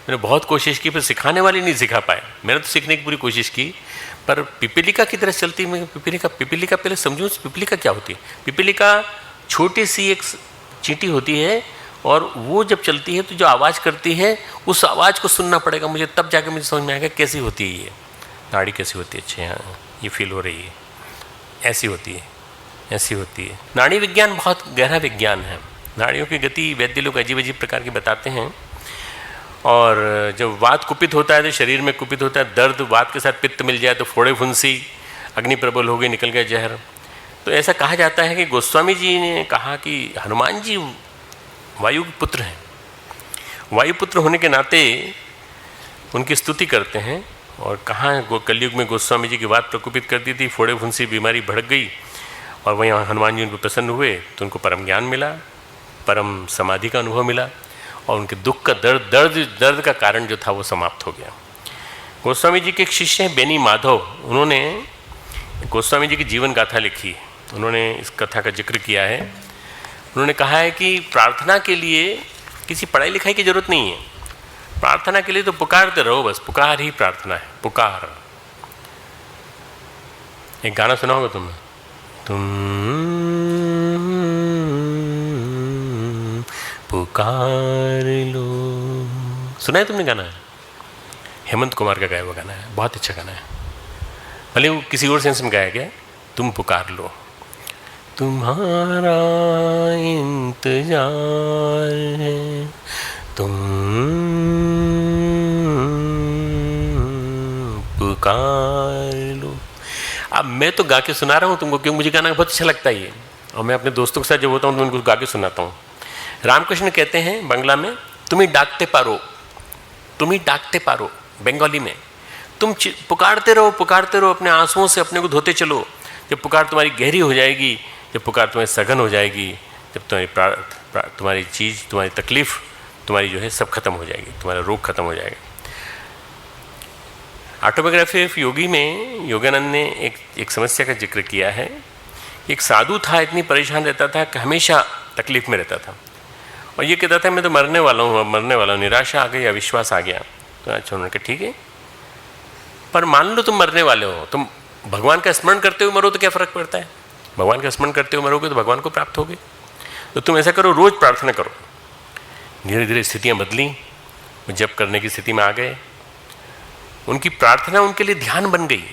मैंने बहुत कोशिश की, पर सिखाने वाले नहीं सिखा पाए। मैंने तो सीखने की पूरी कोशिश की, पर पिपीलिका की तरह चलती। मैं पिपीलिका पहले समझूँ पिपीलिका क्या होती है। पिपीलिका छोटी सी एक चींटी होती है, और वो जब चलती है तो जो आवाज़ करती है उस आवाज़ को सुनना पड़ेगा मुझे, तब जाके मुझे समझ में आएगा कैसी होती है ये नाड़ी, कैसी होती है। अच्छा हाँ, ये फील हो रही है, ऐसी होती है, ऐसी होती है। नाड़ी विज्ञान बहुत गहरा विज्ञान है। नाड़ियों की गति वैद्य लोग अजीब अजीब प्रकार की बताते हैं। और जब वात कुपित होता है तो शरीर में कुपित होता है दर्द, वात के साथ पित्त मिल जाए तो फोड़े फुंसी, अग्नि प्रबल हो गई, निकल गया जहर। तो ऐसा कहा जाता है कि गोस्वामी जी ने कहा कि हनुमान जी वायु के पुत्र हैं। वायुपुत्र होने के नाते उनकी स्तुति करते हैं। और कहाँ कलयुग में गोस्वामी जी की बात प्रकोपित कर दी थी, फोड़े फुंसी बीमारी भड़क गई, और वहीं हनुमान जी उनको प्रसन्न हुए तो उनको परम ज्ञान मिला, परम समाधि का अनुभव मिला, और उनके दुख का दर्द का कारण जो था वो समाप्त हो गया। गोस्वामी जी के एक शिष्य हैं बेनी माधव, उन्होंने गोस्वामी जी की जीवन गाथा लिखी। उन्होंने इस कथा का जिक्र किया है। उन्होंने कहा है कि प्रार्थना के लिए किसी पढ़ाई लिखाई की जरूरत नहीं है। प्रार्थना के लिए तो पुकारते रहो, बस पुकार ही प्रार्थना है, पुकार। एक गाना सुना होगा तुमने, तुम पुकार लो, सुना है तुमने गाना? हेमंत कुमार का गाया हुआ गाना है, बहुत अच्छा गाना है। भले वो किसी और सेंस में गाया गया, तुम पुकार लो, तुम्हारा इंतजार है, तुम पुकार लो। अब मैं तो गा के सुना रहा हूँ तुमको, क्योंकि मुझे गाना बहुत अच्छा लगता है ये, और मैं अपने दोस्तों के साथ जब होता हूँ तो उनको गा के सुनाता हूँ। रामकृष्ण कहते हैं बांग्ला में, तुम ही डाकते पारो, तुम ही डाकते पारो। बंगाली में, तुम पुकारते रहो अपने आंसुओं से अपने को धोते चलो। जब पुकार तुम्हारी गहरी हो जाएगी, जब पुकार तुम्हारी सघन हो जाएगी, जब तुम्हारी चीज़, तुम्हारी तकलीफ़, तुम्हारी जो है सब खत्म हो जाएगी, तुम्हारा रोग खत्म हो जाएगा। ऑटोबायोग्राफी ऑफ योगी में योगानंद ने एक समस्या का जिक्र किया है। एक साधु था, इतनी परेशान रहता था कि हमेशा तकलीफ़ में रहता था, और ये कहता था मैं तो मरने वाला हूँ, अब मरने वाला हूँ। निराशा आ गई, अविश्वास आ गया। तो अच्छा, उन्होंने कहा ठीक है, पर मान लो तुम मरने वाले हो, तुम भगवान का स्मरण करते हुए मरो तो क्या फ़र्क पड़ता है? भगवान का स्मरण करते हुए मरोगे तो भगवान को प्राप्त होगे। तो तुम ऐसा करो, रोज़ प्रार्थना करो। धीरे धीरे स्थितियाँ बदली, वो जप करने की स्थिति में आ गए। उनकी प्रार्थना उनके लिए ध्यान बन गई।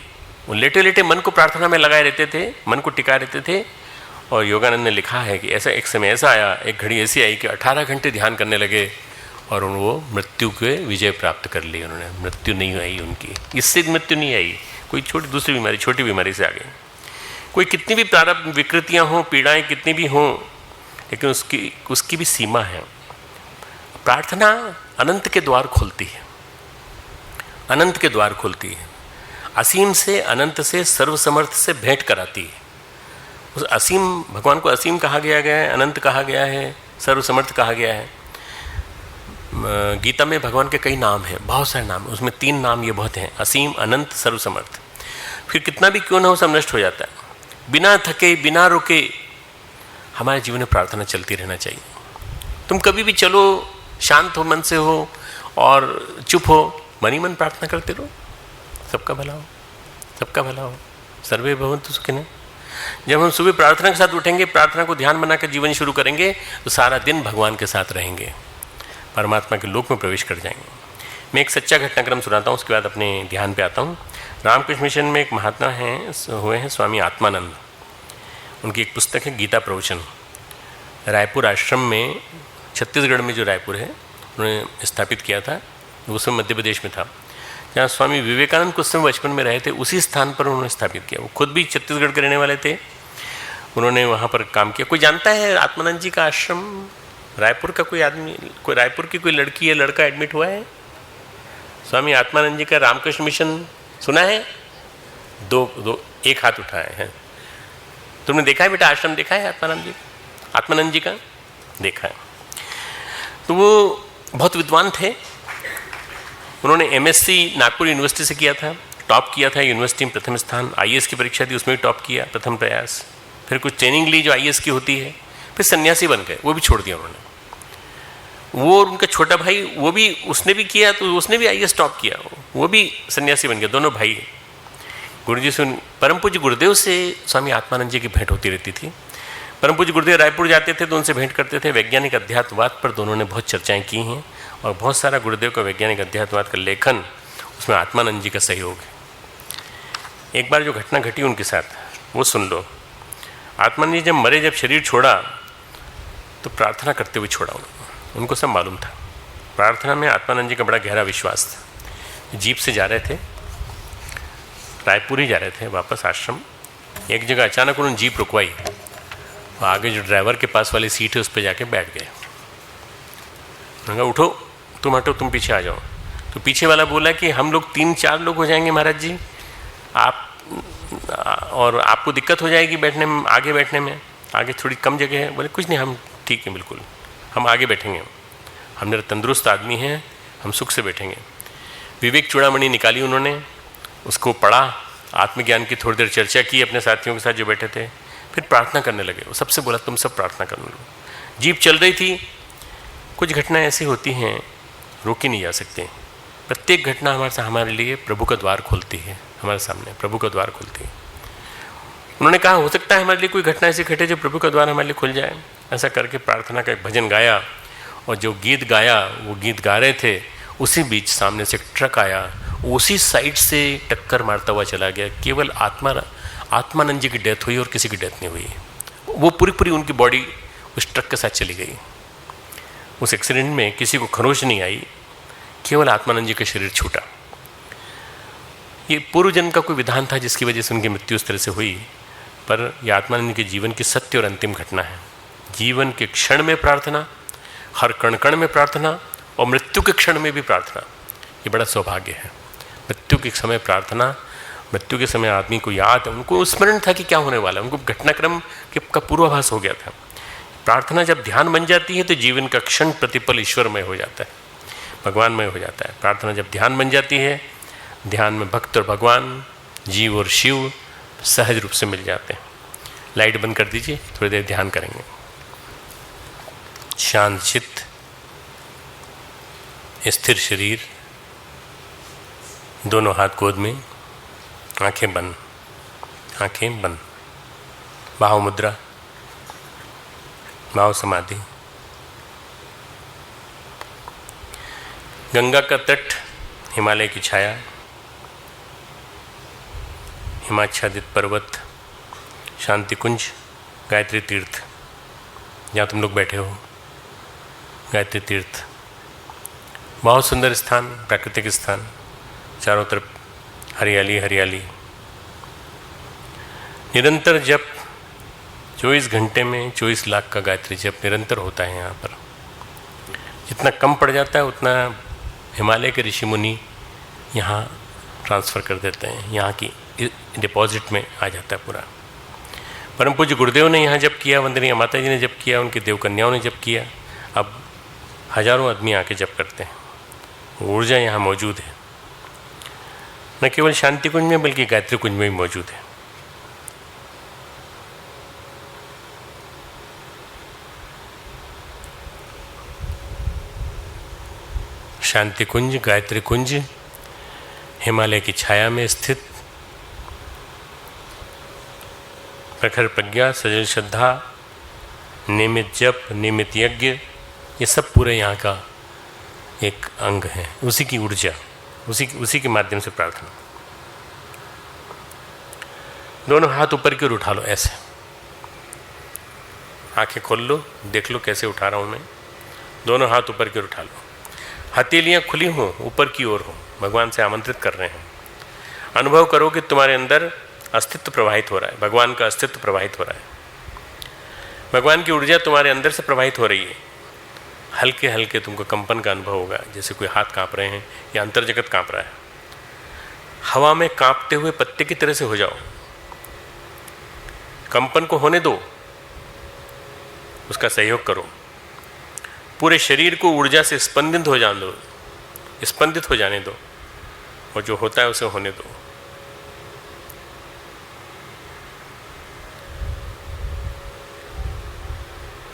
वो लेटे लेटे मन को प्रार्थना में लगाए रहते थे, मन को टिकाए रहते थे। और योगानंद ने लिखा है कि ऐसा एक समय ऐसा आया, एक घड़ी ऐसी आई कि 18 घंटे ध्यान करने लगे, और वो मृत्यु के विजय प्राप्त कर ली। उन्होंने, मृत्यु नहीं आई उनकी, इससे मृत्यु नहीं आई, कोई दूसरी बीमारी, छोटी बीमारी से आ गई। कोई कितनी भी प्रारब्ध विकृतियाँ हों, पीड़ाएँ कितनी भी हों, लेकिन उसकी भी सीमा है। प्रार्थना अनंत के द्वार खोलती है, अनंत के द्वार खोलती है। असीम से, अनंत से, सर्वसमर्थ से भेंट कराती है। उस असीम भगवान को असीम कहा गया है, अनंत कहा गया है, सर्वसमर्थ कहा गया है। गीता में भगवान के कई नाम हैं, बहुत सारे नाम, उसमें 3 नाम ये बहुत हैं, असीम, अनंत, सर्वसमर्थ। फिर कितना भी क्यों ना हो, सब नष्ट हो जाता है। बिना थके, बिना रुके हमारे जीवन में प्रार्थना चलती रहना चाहिए। तुम कभी भी चलो, शांत हो, मन से हो और चुप हो, मन ही मन प्रार्थना करते रहो, सबका भला हो, सबका भला हो, सर्वे भवन्तु सुखिनः। जब हम सुबह प्रार्थना के साथ उठेंगे, प्रार्थना को ध्यान बनाकर जीवन शुरू करेंगे, तो सारा दिन भगवान के साथ रहेंगे, परमात्मा के लोक में प्रवेश कर जाएंगे। मैं एक सच्चा घटनाक्रम सुनाता हूँ, उसके बाद अपने ध्यान पे आता हूँ। रामकृष्ण मिशन में एक महात्मा हैं, हुए हैं स्वामी आत्मानंद। उनकी एक पुस्तक है गीता प्रवचन। रायपुर आश्रम में, छत्तीसगढ़ में जो रायपुर है, उन्होंने स्थापित किया था, उस समय मध्य प्रदेश में था, जहाँ स्वामी विवेकानंद कुछ समय बचपन में रहे थे, उसी स्थान पर उन्होंने स्थापित किया। वो खुद भी छत्तीसगढ़ के रहने वाले थे, उन्होंने वहाँ पर काम किया। कोई जानता है आत्मानंद जी का आश्रम? रायपुर का कोई आदमी, कोई रायपुर की कोई लड़की या लड़का एडमिट हुआ है? स्वामी आत्मानंद जी का रामकृष्ण मिशन सुना है? दो एक हाथ उठाए हैं। तुमने देखा है बेटा, आश्रम देखा है आत्मानंद जी का? देखा है। तो वो बहुत विद्वान थे। उन्होंने MSc नागपुर यूनिवर्सिटी से किया था, टॉप किया था यूनिवर्सिटी में, प्रथम स्थान। IAS की परीक्षा दी, उसमें भी टॉप किया, प्रथम प्रयास। फिर कुछ ट्रेनिंग ली जो IAS की होती है, फिर सन्यासी बन गए, वो भी छोड़ दिया उन्होंने। वो और उनका छोटा भाई, वो भी, उसने भी किया, तो उसने भी IAS टॉप किया, वो भी सन्यासी बन गया, दोनों भाई। गुरुजी से, परम पूज्य गुरुदेव से स्वामी आत्मानंद जी की भेंट होती रहती थी। परम पूज्य गुरुदेव रायपुर जाते थे तो उनसे भेंट करते थे। वैज्ञानिक अध्यात्मवाद पर दोनों ने बहुत चर्चाएं की हैं, और बहुत सारा गुरुदेव का वैज्ञानिक अध्यात्मवाद का लेखन, उसमें आत्मानंद जी का सहयोग है। एक बार जो घटना घटी उनके साथ, वो सुन लो। आत्मानंद जी जब मरे, जब शरीर छोड़ा, तो प्रार्थना करते हुए छोड़ा उनको सब मालूम था। प्रार्थना में आत्मानंद जी का बड़ा गहरा विश्वास था। जीप से जा रहे थे, रायपुर ही जा रहे थे वापस आश्रम। एक जगह अचानक उन्होंने जीप रुकवाई, आगे जो ड्राइवर के पास वाली सीट है उस पर जाके बैठ गए। उन्होंने कहा उठो, तुम हटो, तुम पीछे आ जाओ। तो पीछे वाला बोला कि हम लोग 3-4 लोग हो जाएंगे महाराज जी, आप और आपको दिक्कत हो जाएगी बैठने में, आगे बैठने में, आगे थोड़ी कम जगह है। बोले कुछ नहीं, हम ठीक है, बिल्कुल हम आगे बैठेंगे, हम तंदुरुस्त आदमी हैं, हम सुख से बैठेंगे। विवेक चूड़ामणि निकाली उन्होंने, उसको पढ़ा, आत्मज्ञान की थोड़ी देर चर्चा की अपने साथियों के साथ जो बैठे थे, फिर प्रार्थना करने लगे। वो सबसे बोला तुम सब प्रार्थना करने लो। जीप चल रही थी। कुछ घटनाएं ऐसी होती हैं, रोकी नहीं जा सकती। प्रत्येक घटना हमारे लिए प्रभु का द्वार खोलती है, हमारे सामने प्रभु का द्वार खोलती है। उन्होंने कहा हो सकता है हमारे लिए कोई घटना ऐसी घटे जो प्रभु का द्वार हमारे लिए खुल जाए। ऐसा करके प्रार्थना का एक भजन गाया, और जो गीत गाया, वो गीत गा रहे थे, उसी बीच सामने से ट्रक आया, उसी साइड से टक्कर मारता हुआ चला गया। केवल आत्मानंद जी की डेथ हुई और किसी की डेथ नहीं हुई। वो पूरी उनकी बॉडी उस ट्रक के साथ चली गई। उस एक्सीडेंट में किसी को खरोच नहीं आई, केवल आत्मानंद जी का शरीर छूटा। ये पूर्व जन्म का कोई विधान था जिसकी वजह से उनकी मृत्यु उस तरह से हुई, पर यह आत्मानंद के जीवन की सत्य और अंतिम घटना है। जीवन के क्षण में प्रार्थना, हर कण कण में प्रार्थना, और मृत्यु के क्षण में भी प्रार्थना, ये बड़ा सौभाग्य है। मृत्यु के समय प्रार्थना, मृत्यु के समय आदमी को याद, उनको स्मरण था कि क्या होने वाला है, उनको घटनाक्रम का पूर्वाभास हो गया था। प्रार्थना जब ध्यान बन जाती है तो जीवन का क्षण प्रतिपल ईश्वरमय हो जाता है, भगवानमय हो जाता है। प्रार्थना जब ध्यान बन जाती है, ध्यान में भक्त और भगवान, जीव और शिव सहज रूप से मिल जाते हैं। लाइट बंद कर दीजिए, थोड़ी देर ध्यान करेंगे। शांत चित्त, स्थिर शरीर, दोनों हाथ गोद में, आंखें बंद, आंखें बंद, भाव मुद्रा, भाव समाधि। गंगा का तट, हिमालय की छाया, हिमाच्छादित पर्वत, शांति कुंज, गायत्री तीर्थ, जहाँ तुम लोग बैठे हो, गायत्री तीर्थ, बहुत सुंदर स्थान, प्राकृतिक स्थान, चारों तरफ हरियाली हरियाली। निरंतर जप, 24 घंटे में 24 लाख का गायत्री जप निरंतर होता है यहाँ पर। जितना कम पड़ जाता है उतना हिमालय के ऋषि मुनि यहाँ ट्रांसफ़र कर देते हैं, यहाँ की डिपॉजिट में आ जाता है पूरा। परम पूज्य गुरुदेव ने यहाँ जप किया, वंदनीय माता जी ने जप किया, उनकी देव कन्याओं ने जप किया। अब हजारों आदमी आके जप करते हैं, ऊर्जा यहाँ मौजूद है। न केवल शांति कुंज में बल्कि गायत्री कुंज में भी मौजूद है। शांति कुंज, गायत्री कुंज हिमालय की छाया में स्थित, प्रखर प्रज्ञा, सजल श्रद्धा, नियमित जप, नियमित यज्ञ, ये सब पूरे यहाँ का एक अंग है। उसी की ऊर्जा, उसी के माध्यम से प्रार्थना। दोनों हाथ ऊपर की ओर उठा लो, ऐसे आंखें खोल लो, देख लो कैसे उठा रहा हूँ मैं। दोनों हाथ ऊपर की ओर उठा लो, हथेलियाँ खुली हों, ऊपर की ओर हो, भगवान से आमंत्रित कर रहे हैं। अनुभव करो कि तुम्हारे अंदर अस्तित्व प्रवाहित हो रहा है, भगवान का अस्तित्व प्रवाहित हो रहा है, भगवान की ऊर्जा तुम्हारे अंदर से प्रवाहित हो रही है। हल्के हल्के तुमको कंपन का अनुभव होगा, जैसे कोई हाथ कांप रहे हैं या अंतर जगत कांप रहा है। हवा में कांपते हुए पत्ते की तरह से हो जाओ, कंपन को होने दो, उसका सहयोग करो। पूरे शरीर को ऊर्जा से स्पंदित हो जाने दो, स्पंदित हो जाने दो, और जो होता है उसे होने दो।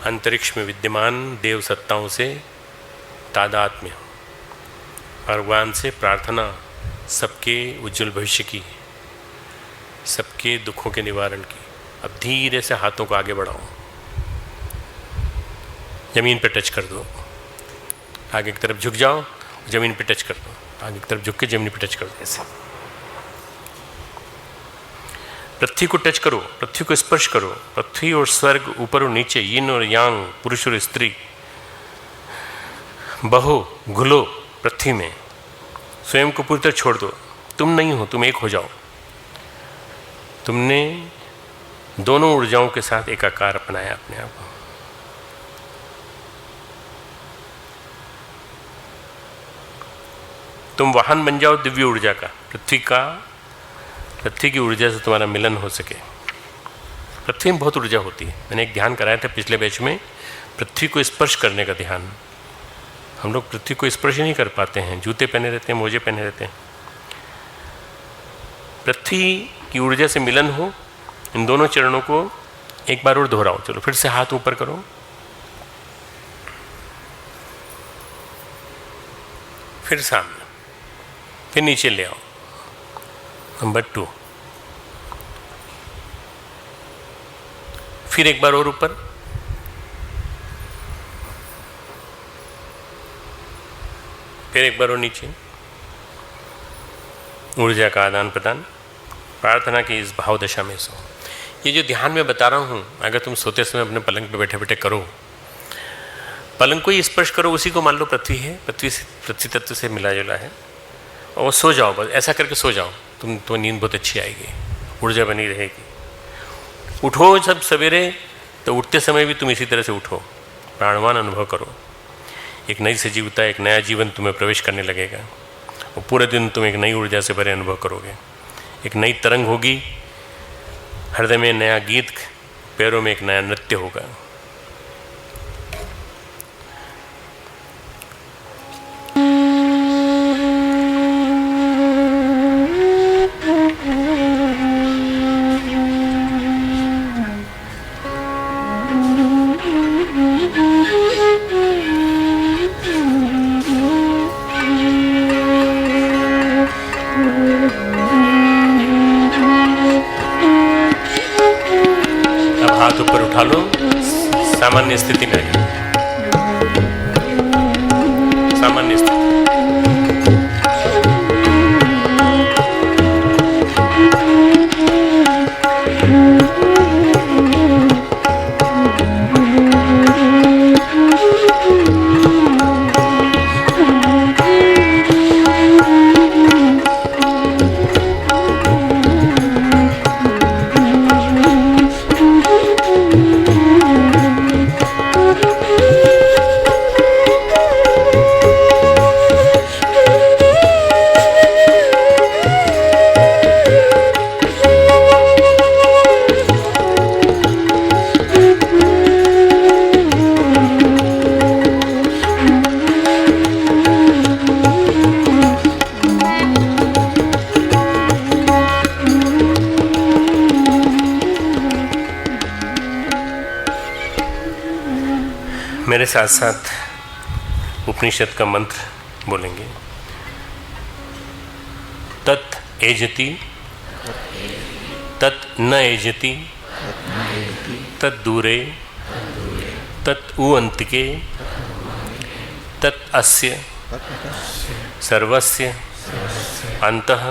अंतरिक्ष में विद्यमान देव सत्ताओं से तादात्म्य, भगवान से प्रार्थना सबके उज्जवल भविष्य की, सबके दुखों के निवारण की। अब धीरे से हाथों को आगे बढ़ाओ, जमीन पे टच कर दो, आगे की तरफ झुक जाओ, जमीन पे टच कर दो, आगे की तरफ झुक के जमीन पे टच कर दो। ऐसे पृथ्वी को टच करो, पृथ्वी को स्पर्श करो। पृथ्वी और स्वर्ग, ऊपर और नीचे, यिन और यांग, पुरुष और स्त्री, बहो घुलो पृथ्वी में, स्वयं को पूरी तरह छोड़ दो। तुम नहीं हो, तुम एक हो जाओ। तुमने दोनों ऊर्जाओं के साथ एकाकार अपनाया अपने आप को। तुम वाहन बन जाओ दिव्य ऊर्जा का, पृथ्वी की ऊर्जा से तुम्हारा मिलन हो सके। पृथ्वी में बहुत ऊर्जा होती है। मैंने एक ध्यान कराया था पिछले बैच में, पृथ्वी को स्पर्श करने का ध्यान। हम लोग पृथ्वी को स्पर्श ही नहीं कर पाते हैं, जूते पहने रहते हैं, मोजे पहने रहते हैं। पृथ्वी की ऊर्जा से मिलन हो, इन दोनों चरणों को एक बार और दोहराओ। चलो फिर से हाथ ऊपर करो, फिर सामने, फिर नीचे ले आओ। नंबर 2, फिर एक बार और ऊपर, फिर एक बार और नीचे। ऊर्जा का आदान प्रदान प्रार्थना की इस भाव दशा में सो। ये जो ध्यान में बता रहा हूँ, अगर तुम सोते समय अपने पलंग पे बैठे बैठे करो, पलंग को ही स्पर्श करो, उसी को मान लो पृथ्वी है, पृथ्वी तत्व से मिला जुला है, और सो जाओ। बस ऐसा करके सो जाओ, तुम्हें नींद बहुत अच्छी आएगी, ऊर्जा बनी रहेगी। उठो जब सवेरे, तो उठते समय भी तुम इसी तरह से उठो, प्राणवान अनुभव करो। एक नई सजीवता, एक नया जीवन तुम्हें प्रवेश करने लगेगा, और पूरे दिन तुम एक नई ऊर्जा से भरे अनुभव करोगे। एक नई तरंग होगी, हृदय में नया गीत, पैरों में एक नया नृत्य होगा। हाथ ऊपर उठा लो, सामान्य स्थिति में आ जाओ, सामान्य स्थिति। मेरे साथ साथ उपनिषद का मंत्र बोलेंगे। तत् एजति तत् न एजति तत् दूरे तत् उअंतिके तत् अस्य सर्वस्य अंतः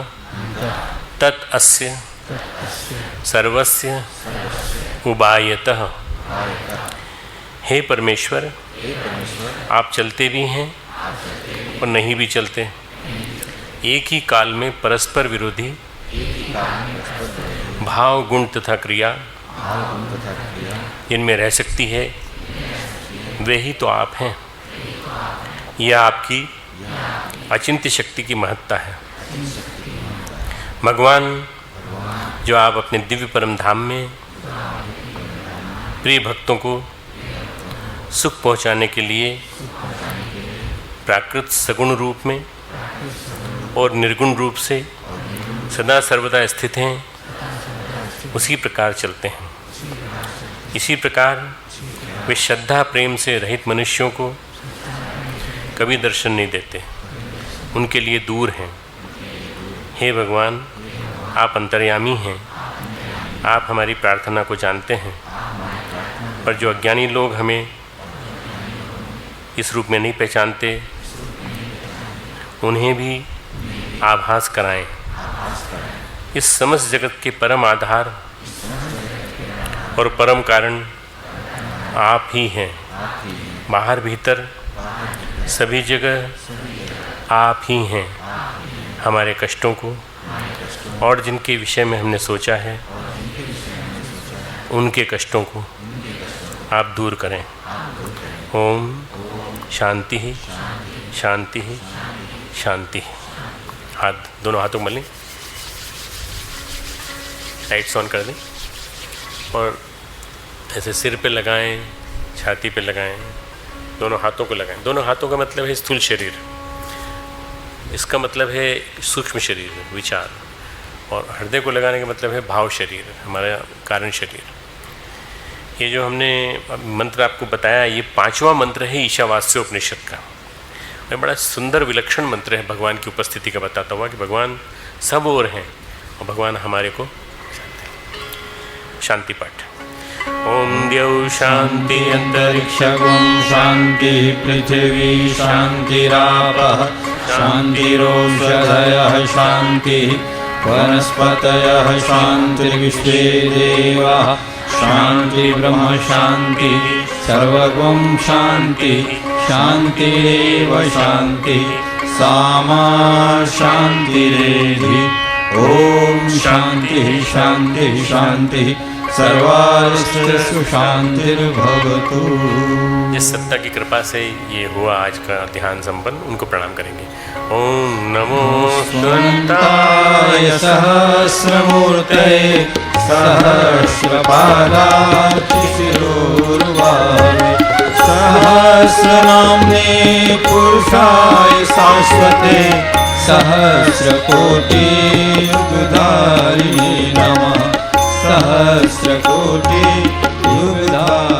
तत् अस्य सर्वस्य उबायतः। हे परमेश्वर, आप चलते भी हैं और नहीं भी चलते, एक ही काल में परस्पर विरोधी भाव, गुण तथा क्रिया जिनमें रह सकती है, वे ही तो आप हैं। यह आपकी अचिंत्य शक्ति की महत्ता है। भगवान, जो आप अपने दिव्य परम धाम में प्रिय भक्तों को सुख पहुंचाने के लिए प्राकृत सगुण रूप में और निर्गुण रूप से सदा सर्वदा स्थित हैं, उसी प्रकार चलते हैं। इसी प्रकार वे श्रद्धा प्रेम से रहित मनुष्यों को कभी दर्शन नहीं देते, उनके लिए दूर हैं। हे भगवान, आप अंतर्यामी हैं, आप हमारी प्रार्थना को जानते हैं, पर जो अज्ञानी लोग हमें इस रूप में नहीं पहचानते, उन्हें भी आभास कराएं। इस समस्त जगत के परम आधार और परम कारण आप ही हैं। बाहर भीतर सभी जगह आप ही हैं। हमारे कष्टों को और जिनके विषय में हमने सोचा है, उनके कष्टों को आप दूर करें। ओम शांति ही शांति ही शांति। हाथ, दोनों हाथों को मलें, लाइट्स ऑन कर दें और ऐसे सिर पे लगाएं, छाती पे लगाएं, दोनों हाथों को लगाएं। दोनों हाथों का मतलब है स्थूल शरीर, इसका मतलब है सूक्ष्म शरीर, विचार, और हृदय को लगाने का मतलब है भाव शरीर, हमारा कारण शरीर। ये जो हमने मंत्र आपको बताया, ये 5वां मंत्र है ईशावास्य उपनिषद का। ये बड़ा सुंदर विलक्षण मंत्र है, भगवान की उपस्थिति का बताता हुआ कि भगवान सब ओर हैं और भगवान हमारे को शांति पाठ। ओम द्यौ शांति अंतरिक्षगुं शांति पृथिवी शांतिरापः शांतिरोषधयः शांति वनस्पतयः शांतिर्विश्वे देवाः शांति ब्रह्म शांति सर्वगुं शांति शांतिरेव शांति सामा शांतिरेधि। ओम शांति शांति शांति सर्वारिष्टसु शांतिर्भवतु। जिस सत्ता की कृपा से ये हुआ आज का ध्यान संपन्न, उनको प्रणाम करेंगे। ओम नमो अनंताय सहस्रमूर्तये सहस्रपादाय शिरोर्वामे सहस्रनाम्ने पुरुषाय शाश्वते सहस्रकोटि युगधारिणे नमः सहस्रकोटि युगधारिणे।